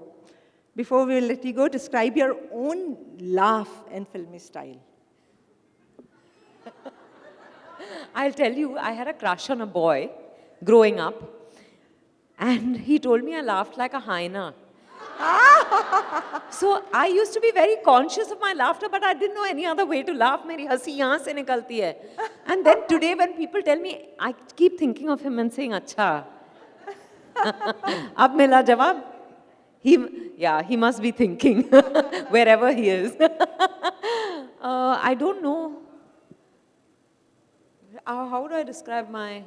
S4: Before we let you go, describe your own laugh in filmy style.
S7: I'll tell you, I had a crush on a boy growing up, and he told me I laughed like a hyena. So I used to be very conscious of my laughter, but I didn't know any other way to laugh. मेरी हंसी यहाँ से निकलती है. And then today when people tell me, I keep thinking of him and saying, अच्छा. अब मिला जवाब. He must be thinking wherever he is. I don't know. How do I describe my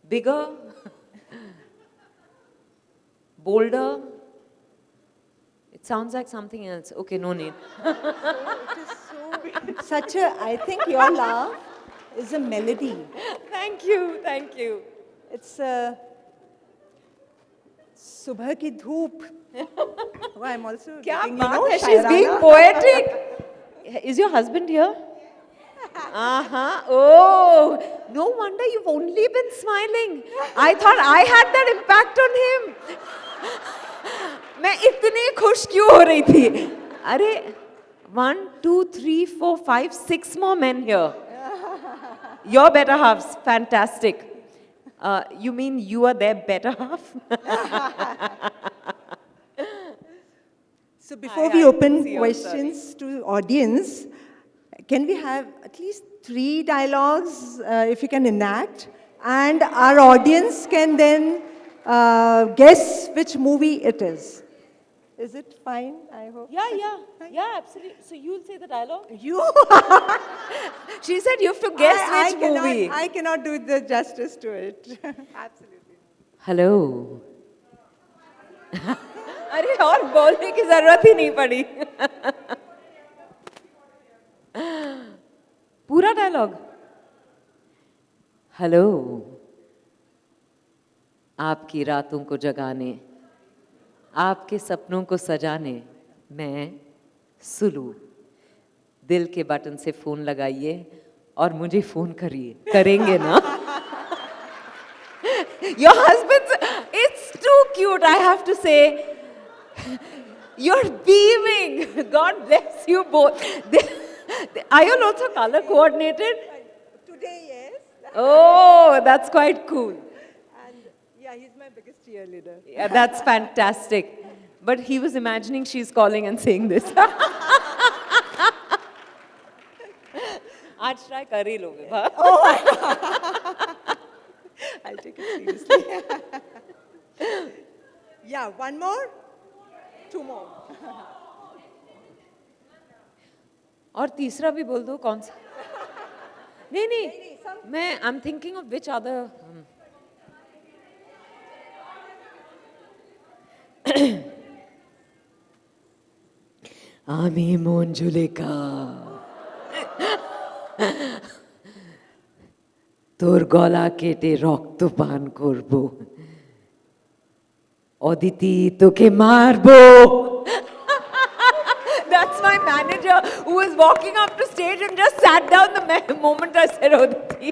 S7: bigger, bolder? It sounds like something else. Okay, no need.
S4: Such a, I think your laugh is a melody.
S7: Thank you, thank you.
S4: It's a subha ki dhoop. Oh, I'm also getting,
S7: She's being poetic. Is your husband here? Oh, no wonder you've only been smiling. I thought I had that impact on him. मैं इतनी खुश क्यों हो रही थी? अरे, 1, 2, 3, 4, 5, 6 more men here. Your better halves, fantastic. You mean you are their better half?
S4: So before we open questions to audience, can we have at least 3 dialogues, if you can enact, and our audience can then guess which movie it is. Is it fine, I hope?
S7: Yeah, absolutely. So you'll say the dialogue?
S4: You?
S7: She said you have to guess which movie.
S4: I cannot do the justice to it. Absolutely.
S7: Hello. अरे और बोलने की जरूरत ही नहीं पड़ी. पूरा dialogue. Hello. आपकी रातों को जगाने, आपके सपनों को सजाने, मैं सुलू. दिल के बटन से फोन लगाइए और मुझे फोन करिए. करेंगे ना? Your husband's, it's too cute, I have to say. You're beaming. God bless you both. Are you also color coordinated?
S4: Today, yes.
S7: Oh, that's quite cool.
S4: And yeah, he's my biggest cheerleader.
S7: Yeah, that's fantastic. But he was imagining she's calling and saying this. आज try कर ही लोगे, हाँ?
S4: Oh my God. I'll take it seriously. Yeah, one more? 2 more.
S7: और तीसरा भी बोल दो कौन सा? नहीं, मैं I'm thinking of which other. আমি মঞ্জুলিকা তোর গলা কেটে রক্ত পান করব অদিতি তোকে মারবো. That's my manager who was walking up to stage and just sat down the moment I said Aditi.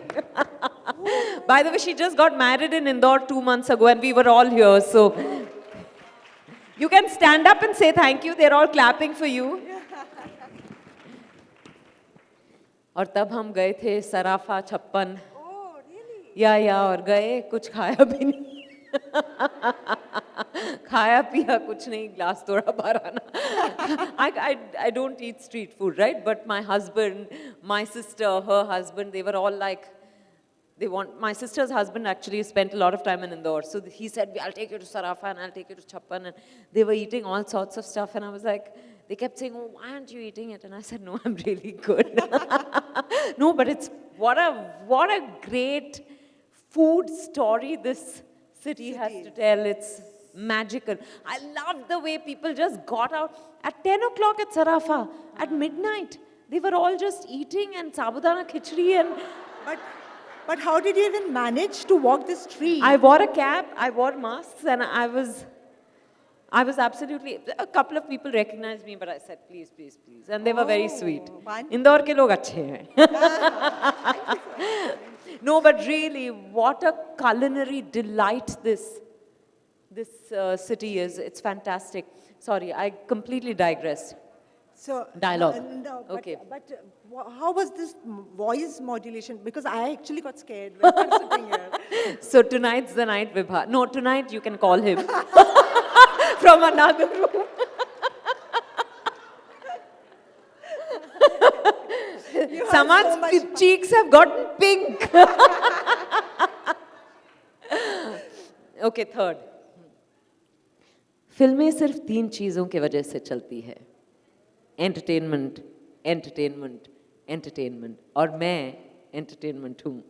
S7: By the way, she just got married in Indore 2 months ago and we were all here. So you can stand up and say thank you. They're all clapping for you. और तब हम गए थे सराफा 56. या और गए कुछ खाया भी नहीं. खाया पिया कुछ नहीं, ग्लास तोड़ा बाराना. I don't eat street food, right? But my husband, my sister, her husband, they were all like, my sister's husband actually spent a lot of time in Indore. So he said, I'll take you to Sarafa and I'll take you to Chappan. And they were eating all sorts of stuff. And I was like, they kept saying, oh, why aren't you eating it? And I said, no, I'm really good. No, but it's, what a great food story this city has to tell. It's magical. I love the way people just got out at 10 o'clock at Sarafa, at midnight. They were all just eating and sabudana khichdi and...
S4: But how did you even manage to walk the street?
S7: I wore a cap, I wore masks, and I was absolutely... A couple of people recognized me, but I said, please, please, please. And they were very sweet. Indore ke log achhe hain. No, but really, what a culinary delight this city is. It's fantastic. Sorry, I completely digressed.
S4: So,
S7: Dialogue.
S4: No,
S7: Okay.
S4: But how was this voice modulation? Because I actually got scared when I was sitting here.
S7: So tonight's the night, Vibha. No, tonight you can call him from another room. Samad's cheeks have gotten pink. Okay, third. फिल्में सिर्फ 3 चीज़ों की वजह से चलती है. Entertainment, entertainment, entertainment. और मैं entertainment हूँ.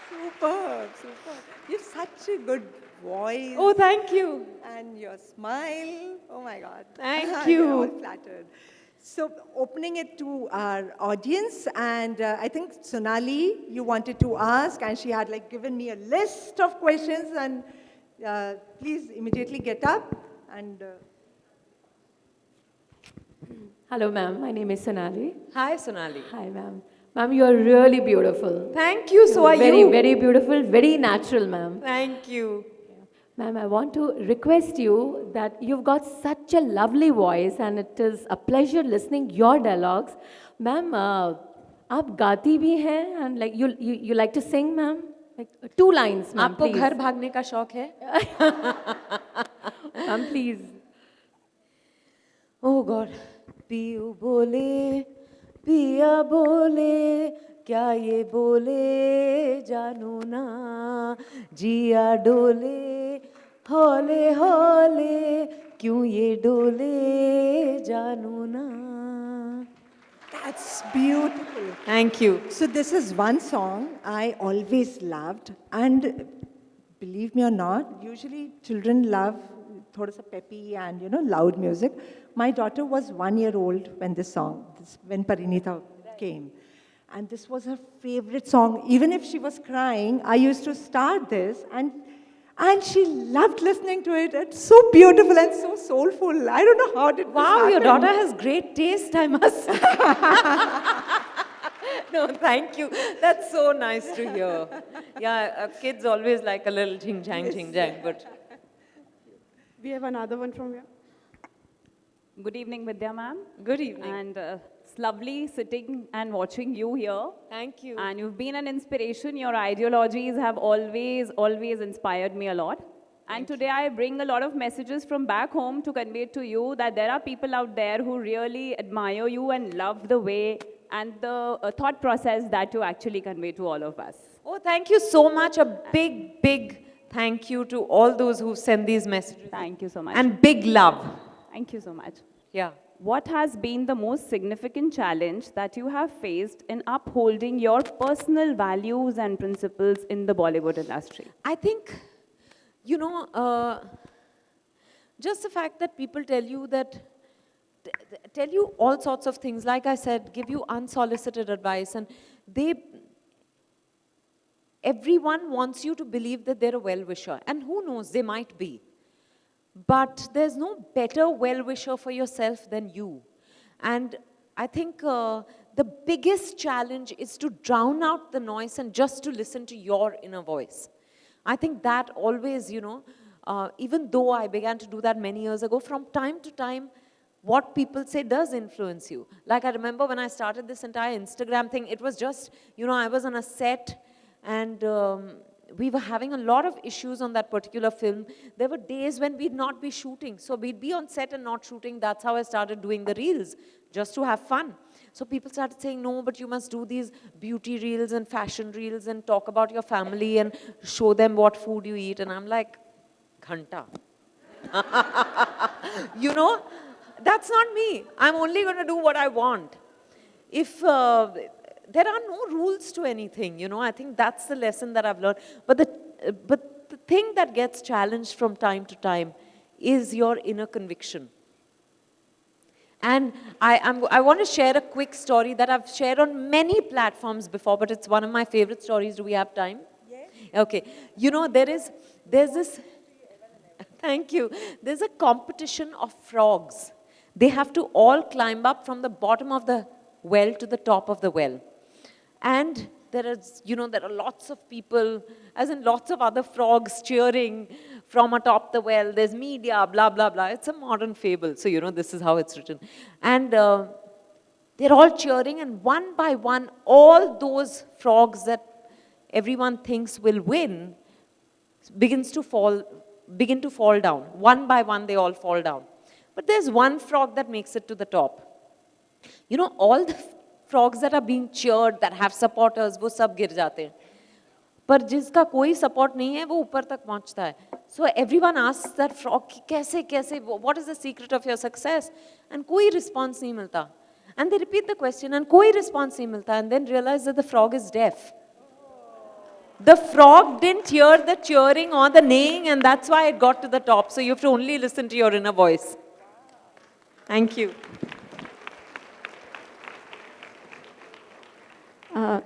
S4: Superb, superb. You have such a good voice.
S7: Oh, thank you.
S4: And your smile. Oh my God.
S7: Thank
S4: We are
S7: you.
S4: all flattered. So, opening it to our audience, and I think Sonali, you wanted to ask, and she had like given me a list of questions, and please immediately get up and.
S8: Hello, ma'am. My name is Sonali.
S7: Hi, Sonali.
S8: Hi, ma'am. Ma'am, you are really beautiful.
S7: Thank you. So are
S8: Very,
S7: you.
S8: very beautiful. Very natural, ma'am.
S7: Thank you.
S8: Ma'am, I want to request you that you've got such a lovely voice, and it is a pleasure listening your dialogues. Ma'am, आप गाती भी हैं, and like you like to sing, ma'am? Like 2 lines, ma'am,
S7: आपको
S8: please.
S7: घर भागने का शौक है?
S8: Ma'am, please.
S7: Oh God. पीऊ बोले, पिया बोले, क्या ये बोले जानू ना, जिया डोले, हौले हौले, क्यों ये डोले जानू ना.
S4: That's beautiful.
S7: Thank you.
S4: So this is one song I always loved, and believe me or not, usually children love thoda sa peppy and loud music. My daughter was 1 year old when when Parinita came, and this was her favorite song. Even if she was crying, I used to start this, and she loved listening to it. It's so beautiful and so soulful. I don't know how did this
S7: Wow, your
S4: happen.
S7: daughter has great taste, I must say. No, thank you. That's so nice to hear. Yeah, kids always like a little ching jang, but...
S9: We have another one from here. Good evening, Vidya ma'am.
S7: Good evening.
S9: And it's lovely sitting and watching you here.
S7: Thank you.
S9: And you've been an inspiration. Your ideologies have always inspired me a lot. And today I bring a lot of messages from back home to convey to you that there are people out there who really admire you and love the way and the thought process that you actually convey to all of us.
S7: Oh, thank you so much. A big thank you to all those who send these messages.
S9: Thank you so much.
S7: And big love.
S9: Thank you so much.
S7: Yeah.
S9: What has been the most significant challenge that you have faced in upholding your personal values and principles in the Bollywood industry?
S7: I think, just the fact that people tell you all sorts of things, like I said, give you unsolicited advice, and everyone wants you to believe that they're a well-wisher, and who knows, they might be. But there's no better well-wisher for yourself than you. And I think the biggest challenge is to drown out the noise and just to listen to your inner voice. I think that always, even though I began to do that many years ago, from time to time, what people say does influence you. Like I remember when I started this entire Instagram thing, it was just, I was on a set and we were having a lot of issues on that particular film. There were days when we'd not be shooting. So we'd be on set and not shooting. That's how I started doing the reels, just to have fun. So people started saying, no, but you must do these beauty reels and fashion reels and talk about your family and show them what food you eat. And I'm like, ghanta. You know, that's not me. I'm only going to do what I want. If there are no rules to anything, I think that's the lesson that I've learned. But the thing that gets challenged from time to time is your inner conviction. And I want to share a quick story that I've shared on many platforms before, but it's one of my favorite stories. Do we have time? Yes. Okay. There's this, thank you. There's a competition of frogs. They have to all climb up from the bottom of the well to the top of the well. And there are lots of people, as in lots of other frogs cheering from atop the well. There's media, blah, blah, blah. It's a modern fable. So, this is how it's written. And they're all cheering, and one by one, all those frogs that everyone thinks will win begin to fall down. One by one, they all fall down. But there's one frog that makes it to the top. All the frogs that are being cheered, that have supporters, वो सब गिर जाते हैं. पर जिसका कोई support नहीं है, वो ऊपर तक पहुंचता है. So everyone asks that frog, कैसे, what is the secret of your success? And कोई response नहीं मिलता. And they repeat the question, and कोई response नहीं मिलता. And then realize that the frog is deaf. The frog didn't hear the cheering or the neighing, and that's why it got to the top. So you have to only listen to your inner voice. Thank you.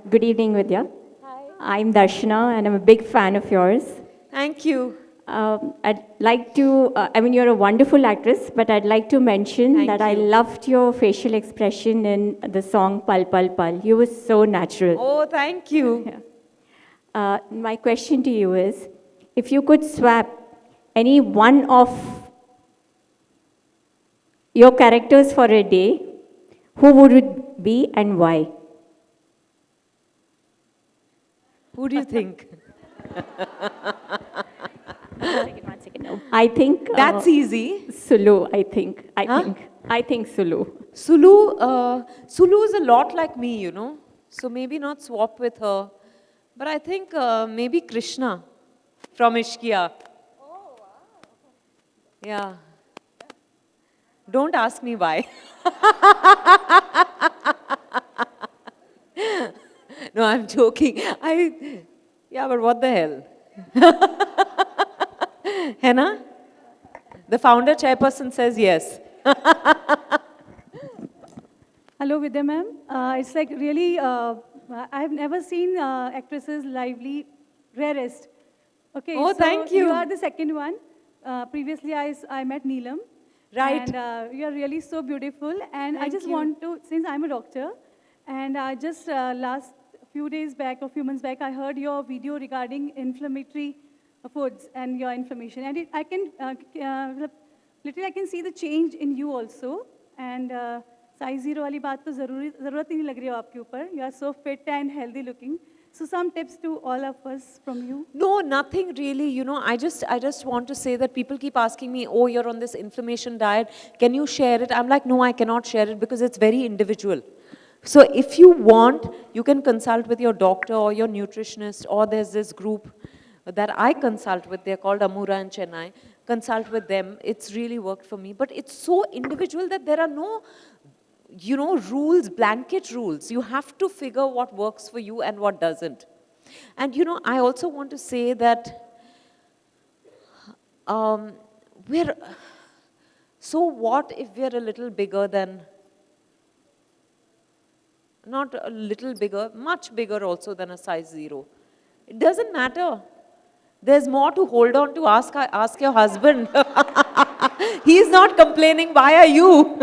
S10: Good evening, Vidya. Hi. I'm Darshana, and I'm a big fan of yours.
S7: Thank you.
S10: I'd like to, you're a wonderful actress, but I'd like to mention that I loved your facial expression in the song Pal Pal Pal. You were so natural.
S7: Oh, thank you.
S10: Yeah. My question to you is, if you could swap any one of your characters for a day, who would it be and why?
S7: Who do you think?
S10: One second. I think
S7: that's easy.
S10: Sulu. I think Sulu.
S7: Sulu is a lot like me, So maybe not swap with her, but I think maybe Krishna from Ishqiya. Oh wow! Yeah. Don't ask me why. No, I'm joking. Yeah, but what the hell? Henna? The founder chairperson says yes.
S11: Hello, Vidya ma'am. It's like really, I've never seen actresses lively, rarest. Okay,
S7: oh,
S11: so
S7: thank you.
S11: You are the second one. Previously, I met Neelam.
S7: Right.
S11: And you are really so beautiful. And I just want to, since I'm a doctor, and I just last few days back or few months back, I heard your video regarding inflammatory foods and your inflammation. And I can, literally I can see the change in you also. And size 0 वाली बात तो ज़रूरत ही नहीं लग रही हो आपके ऊपर. You are so fit and healthy looking. So some tips to all of us from you?
S7: No, nothing really. I just want to say that people keep asking me, oh, you're on this inflammation diet. Can you share it? I'm like, no, I cannot share it because it's very individual. So if you want, you can consult with your doctor or your nutritionist, or there's this group that I consult with. They're called Amura in Chennai. Consult with them. It's really worked for me. But it's so individual that there are no, rules, blanket rules. You have to figure what works for you and what doesn't. And, I also want to say that so what if we're a little bigger than, not a little bigger, much bigger also than a size 0. It doesn't matter. There's more to hold on to. Ask your husband. He's not complaining. Why are you?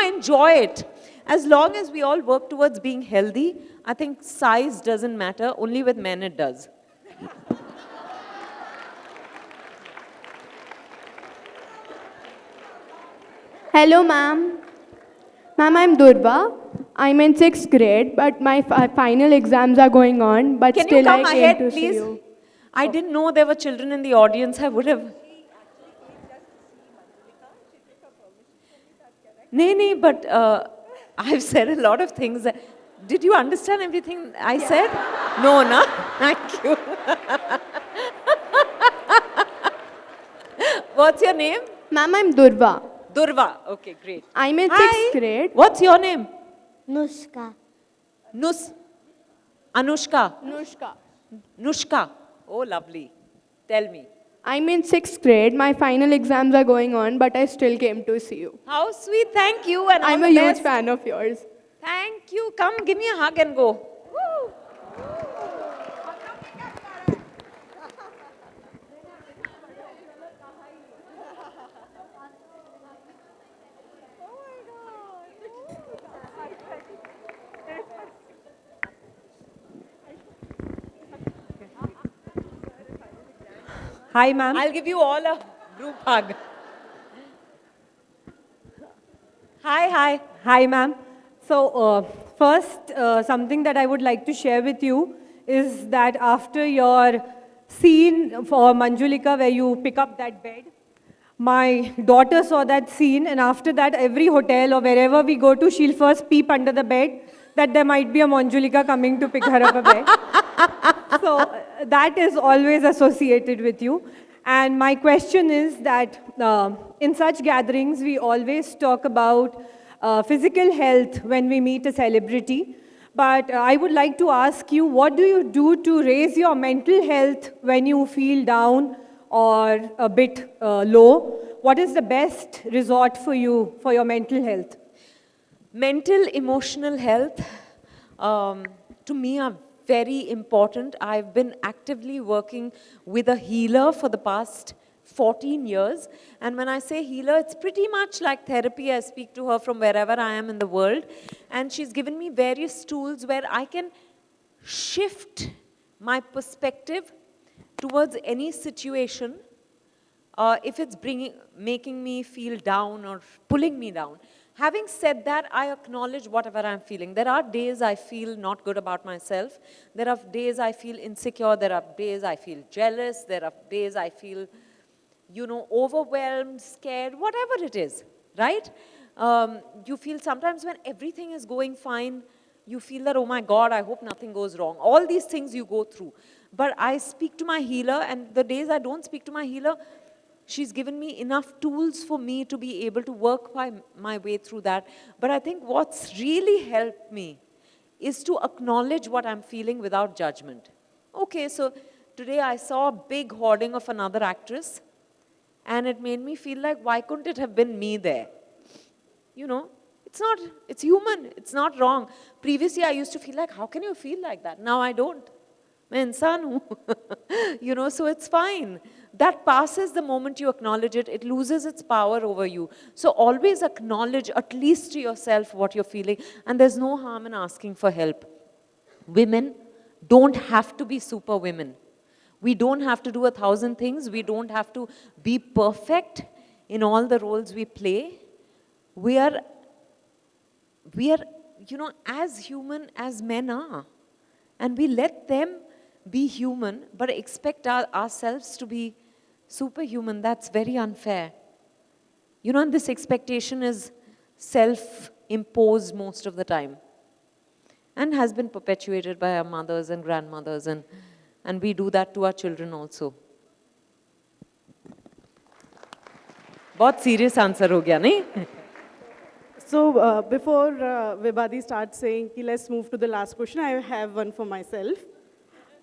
S7: Enjoy it. As long as we all work towards being healthy, I think size doesn't matter. Only with men it does.
S12: Hello, ma'am. Ma'am, I'm Durva. I'm in 6th grade, but my final exams are going on. But
S7: Can
S12: still,
S7: you come
S12: I came
S7: ahead,
S12: to
S7: please?
S12: see you.
S7: I didn't know there were children in the audience. I would have. No, but I've said a lot of things. Did you understand everything I said? No, no? Thank you. What's your name?
S12: Ma'am, I'm Durva.
S7: Durva. Okay, great.
S12: I'm in
S7: Hi.
S12: 6th grade.
S7: What's your name?
S13: Nushka.
S7: Anushka.
S12: Nushka.
S7: Nushka. Oh, lovely. Tell me.
S12: I'm in 6th grade. My final exams are going on, but I still came to see you.
S7: How sweet. Thank you. And
S12: I'm
S7: all
S12: a
S7: the
S12: huge
S7: best.
S12: fan of yours.
S7: Thank you. Come, give me a hug and go. Woo.
S14: Hi, ma'am.
S7: I'll give you all a group hug. Hi.
S14: Hi, ma'am. So, first, something that I would like to share with you is that after your scene for Manjulika, where you pick up that bed, my daughter saw that scene, and after that, every hotel or wherever we go to, she'll first peep under the bed that there might be a Manjulika coming to pick her up a bed. So, that is always associated with you. And my question is that in such gatherings, we always talk about physical health when we meet a celebrity. But I would like to ask you, what do you do to raise your mental health when you feel down or a bit low? What is the best resort for you for your mental health?
S7: Mental, emotional health, to me, are very important. I've been actively working with a healer for the past 14 years. And when I say healer, it's pretty much like therapy. I speak to her from wherever I am in the world. And she's given me various tools where I can shift my perspective towards any situation if it's making me feel down or pulling me down. Having said that, I acknowledge whatever I'm feeling. There are days I feel not good about myself. There are days I feel insecure. There are days I feel jealous. There are days I feel, overwhelmed, scared, whatever it is, right? You feel sometimes when everything is going fine, you feel that, oh my God, I hope nothing goes wrong. All these things you go through. But I speak to my healer, and the days I don't speak to my healer, she's given me enough tools for me to be able to work my way through that. But I think what's really helped me is to acknowledge what I'm feeling without judgment. Okay, so today I saw a big hoarding of another actress, and it made me feel like, why couldn't it have been me there? It's human, it's not wrong. Previously I used to feel like, how can you feel like that? Now I don't. मैं इंसान हूँ. So it's fine. That passes the moment you acknowledge it. It loses its power over you. So always acknowledge, at least to yourself, what you're feeling. And there's no harm in asking for help. Women don't have to be super women. We don't have to do 1,000 things. We don't have to be perfect in all the roles we play. We are, as human as men are. And we let them be human, but expect ourselves to be superhuman. That's very unfair. And this expectation is self-imposed most of the time. And has been perpetuated by our mothers and grandmothers, and we do that to our children also. बहुत serious answer हो गया नहीं?
S15: So before Vibhadi starts saying, let's move to the last question, I have one for myself.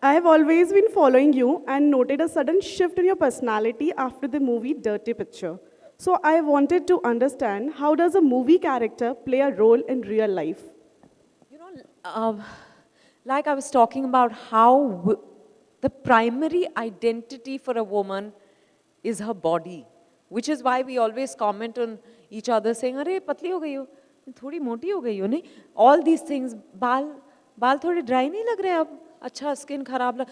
S15: I have always been following you and noted a sudden shift in your personality after the movie Dirty Picture. So I wanted to understand, how does a movie character play a role in real life?
S7: Like I was talking about how the primary identity for a woman is her body, which is why we always comment on each other saying, "Arey, patli ho gayi ho, thodi moti ho gayi ho, nahi?" All these things, baal thode dry nahi lag rahe ab, acha skin kharab lag.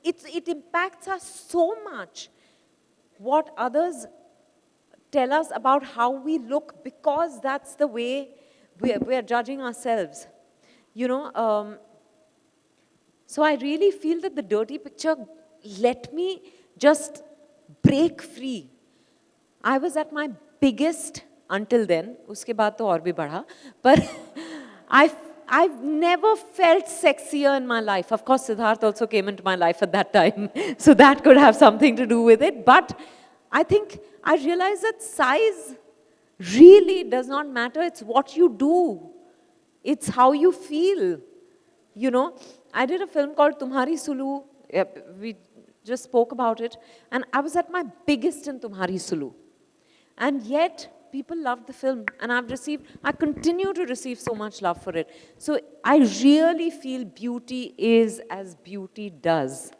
S7: It impacts us so much what others tell us about how we look, because that's the way we are judging ourselves. So I really feel that the Dirty Picture let me just break free. I was at my biggest until then. Uske baad to aur bhi badha. But I've never felt sexier in my life. Of course, Siddharth also came into my life at that time. So that could have something to do with it. But I think I realized that size really does not matter. It's what you do. It's how you feel. You know, I did a film called Tumhari Sulu. We just spoke about it. And I was at my biggest in Tumhari Sulu. And yet, people loved the film. And I continue to receive so much love for it. So I really feel beauty is as beauty does.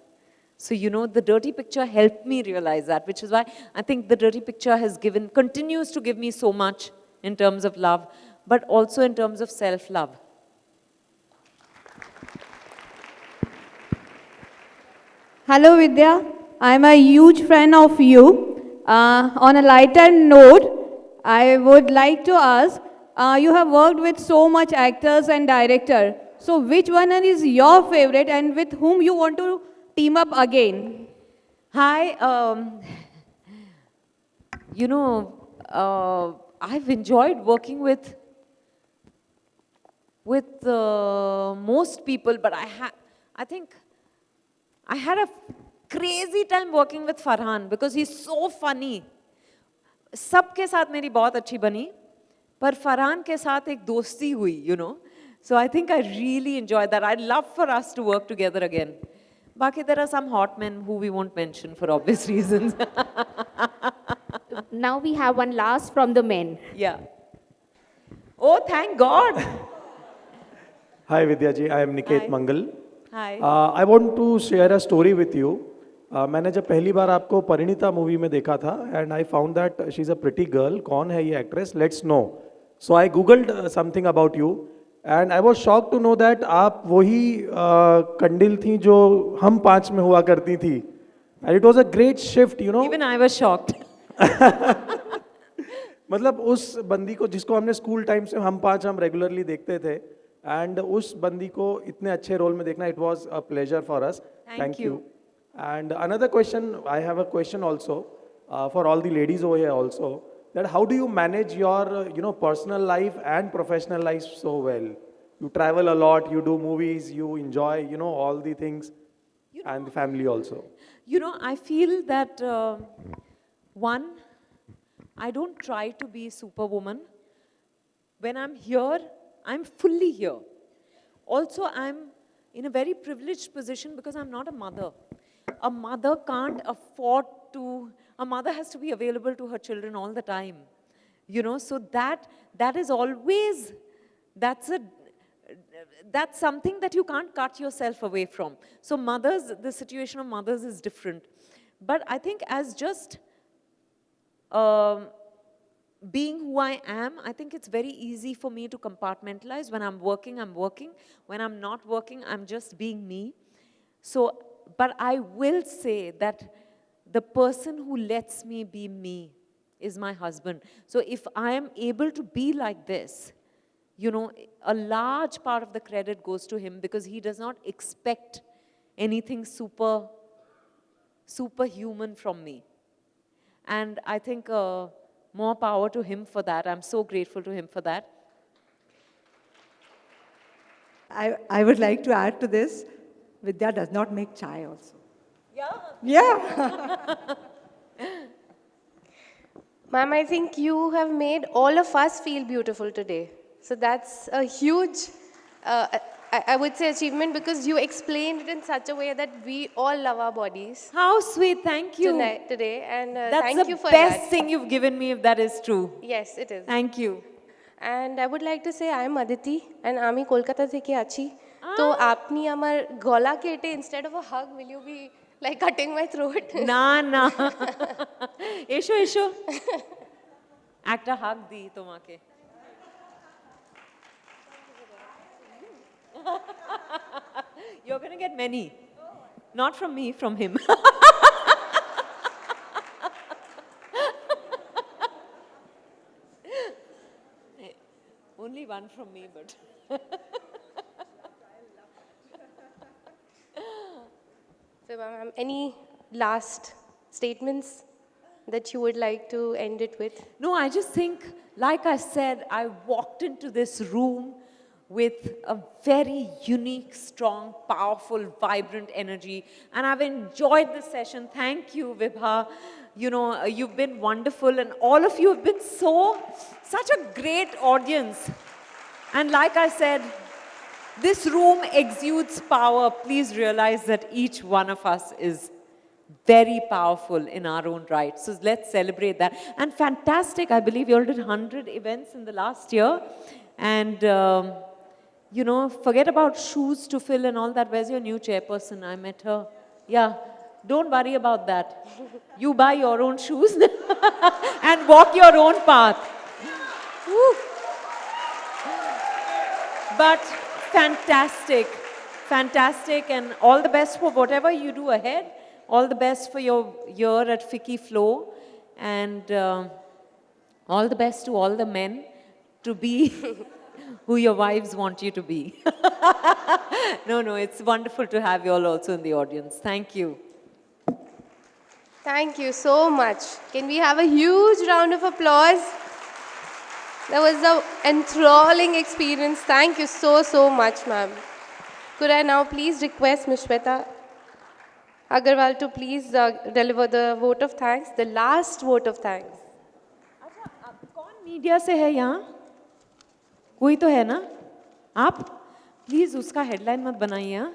S7: So, you know, the dirty picture helped me realize that, which is why I think the dirty picture continues to give me so much in terms of love, but also in terms of self-love.
S13: Hello Vidya, I'm a huge fan of you. On a lighter note, I would like to ask, you have worked with so much actors and director. So which one is your favorite and with whom you want to team up again?
S7: Hi, you know, I've enjoyed working with most people, but I think I had a crazy time working with Farhan because he's so funny. सबके साथ मेरी बहुत अच्छी बनी, पर फरहान के साथ एक दोस्ती हुई, you know. So I think I really enjoyed that. I'd love for us to work together again. Baki, there are some hot men who we won't mention for obvious reasons.
S10: Now we have one last from the men.
S7: Yeah. Oh, thank God.
S16: Hi Vidya ji, I am Niket
S7: Hi.
S16: Mangal.
S7: Hi.
S16: I want to share a story with you. मैंने जब पहली बार आपको Parineeta movie में देखा था and I found that she is a pretty girl. कौन है ये actress? Let's know. So I googled something about you and I was shocked to know that आप वही कंडिल थी जो हम पांच में हुआ करती थी. And it was a great shift, you know.
S7: Even I was shocked.
S16: मतलब उस बंदी को जिसको हमने स्कूल टाइम से हम पांच रेगुलरली देखते थे एंड उस बंदी को इतने अच्छे रोल में देखना, it was a pleasure for us. Thank you. And another question, I have a question also for all the ladies over here also, that how do you manage your personal life and professional life so well? You travel a lot, you do movies, you enjoy, all the things, and the family also.
S7: You know, I feel that, one, I don't try to be superwoman. When I'm here, I'm fully here. Also, I'm in a very privileged position because I'm not a mother. A mother can't afford to, a mother has to be available to her children all the time. So that is always, that's something that you can't cut yourself away from. So mothers, the situation of mothers is different. But I think as just being who I am, I think it's very easy for me to compartmentalize. When I'm working, I'm working. When I'm not working, I'm just being me. So, but I will say that the person who lets me be me is my husband. So if I am able to be like this, a large part of the credit goes to him because he does not expect anything superhuman from me. And I think more power to him for that. I'm so grateful to him for that.
S4: I would like to add to this, Vidya does not make chai also. Yeah.
S2: Ma'am, I think you have made all of us feel beautiful today. So that's a huge, I would say, achievement because you explained it in such a way that we all love our bodies.
S7: How sweet, thank you.
S2: Today, and
S7: that's
S2: thank you for
S7: the best
S2: that.
S7: thing you've given me, if that is true.
S2: Yes, it is.
S7: Thank you.
S2: And I would like to say I am Aditi and আমি কলকাতা থেকে আছি তো আপনি আমার গলা কেটে instead of a hug will you be like cutting my throat?
S7: না এসো একটা hug দি তোমাকে. You're going to get many. Not from me, from him. Only one from me, but...
S2: So, ma'am, any last statements that you would like to end it with?
S7: No, I just think, like I said, I walked into this room with a very unique, strong, powerful, vibrant energy. And I've enjoyed this session. Thank you, Vibha. You know, you've been wonderful, and all of you have been such a great audience. And like I said, this room exudes power. Please realize that each one of us is very powerful in our own right. So let's celebrate that. And fantastic, I believe you all did 100 events in the last year. And, you know, forget about shoes to fill and all that. Where's your new chairperson? I met her. Yeah, don't worry about that. You buy your own shoes and walk your own path. Woo. But fantastic, fantastic, and all the best for whatever you do ahead. All the best for your year at FLO, and all the best to all the men to be who your wives want you to be. No, it's wonderful to have you all also in the audience. Thank you.
S2: Thank you so much. Can we have a huge round of applause? That was an enthralling experience. Thank you so much, ma'am. Could I now please request Ms. Shweta Agarwal to please deliver the vote of thanks, the last vote of thanks.
S7: कौन media से है यहाँ? कोई तो है ना? आप please उसका हेडलाइन मत बनाइए हाँ?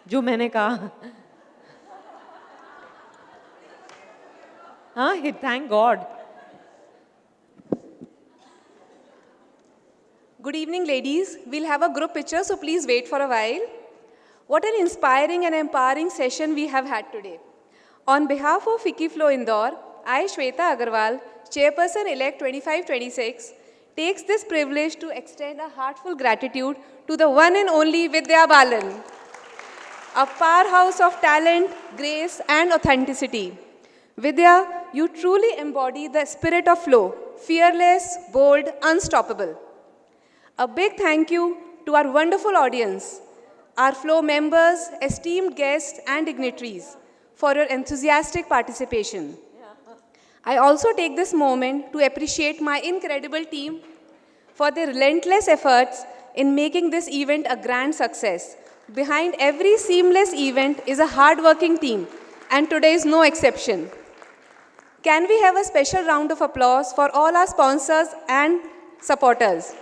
S7: जो मैंने कहा. हाँ, thank God.
S17: Good evening, ladies. We'll have a group picture, so please wait for a while. What an inspiring and empowering session we have had today. On behalf of FLO Indore, I, Shweta Agarwal, Chairperson-elect 2526, takes this privilege to extend a heartfelt gratitude to the one and only Vidya Balan, a powerhouse of talent, grace, and authenticity. Vidya, you truly embody the spirit of flow, fearless, bold, unstoppable. A big thank you to our wonderful audience, our FLO members, esteemed guests, and dignitaries for your enthusiastic participation. I also take this moment to appreciate my incredible team for their relentless efforts in making this event a grand success. Behind every seamless event is a hard-working team, and today is no exception. Can we have a special round of applause for all our sponsors and supporters?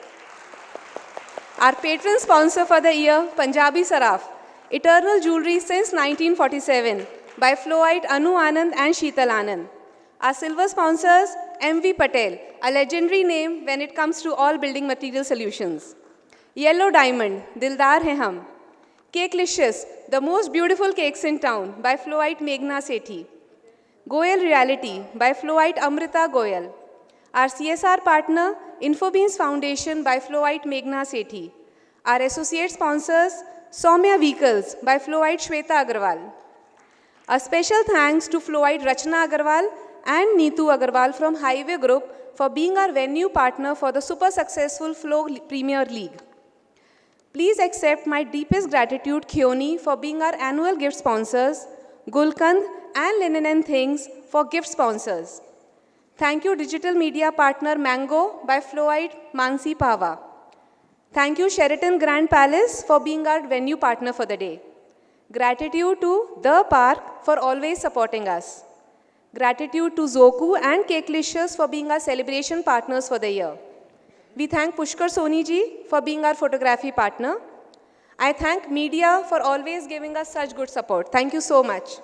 S17: Our patron sponsor for the year, Punjabi Saraf, eternal jewelry since 1947 by Floite Anu Anand and Sheetal Anand. Our silver sponsors, MV Patel, a legendary name when it comes to all building material solutions. Yellow Diamond, Dildar Hai Hum. Cakelicious, the most beautiful cakes in town by Floite Meghna Sethi. Goyal Reality by Floite Amrita Goyal. Our CSR partner, Infobeams Foundation by Floite Meghna Sethi. Our associate sponsors, Soumya Vehicles by Floite Shweta Agarwal. A special thanks to Floite Rachna Agarwal and Neetu Agarwal from Highway Group for being our venue partner for the super successful FLO Premier League. Please accept my deepest gratitude, Khioni, for being our annual gift sponsors, Gulkand and Linen and Things for gift sponsors. Thank you, digital media partner Mango by Floite Mansi Pava. Thank you, Sheraton Grand Palace, for being our venue partner for the day. Gratitude to The Park for always supporting us. Gratitude to Zoku and Cakelicious for being our celebration partners for the year. We thank Pushkar Soni ji for being our photography partner. I thank media for always giving us such good support. Thank you so much.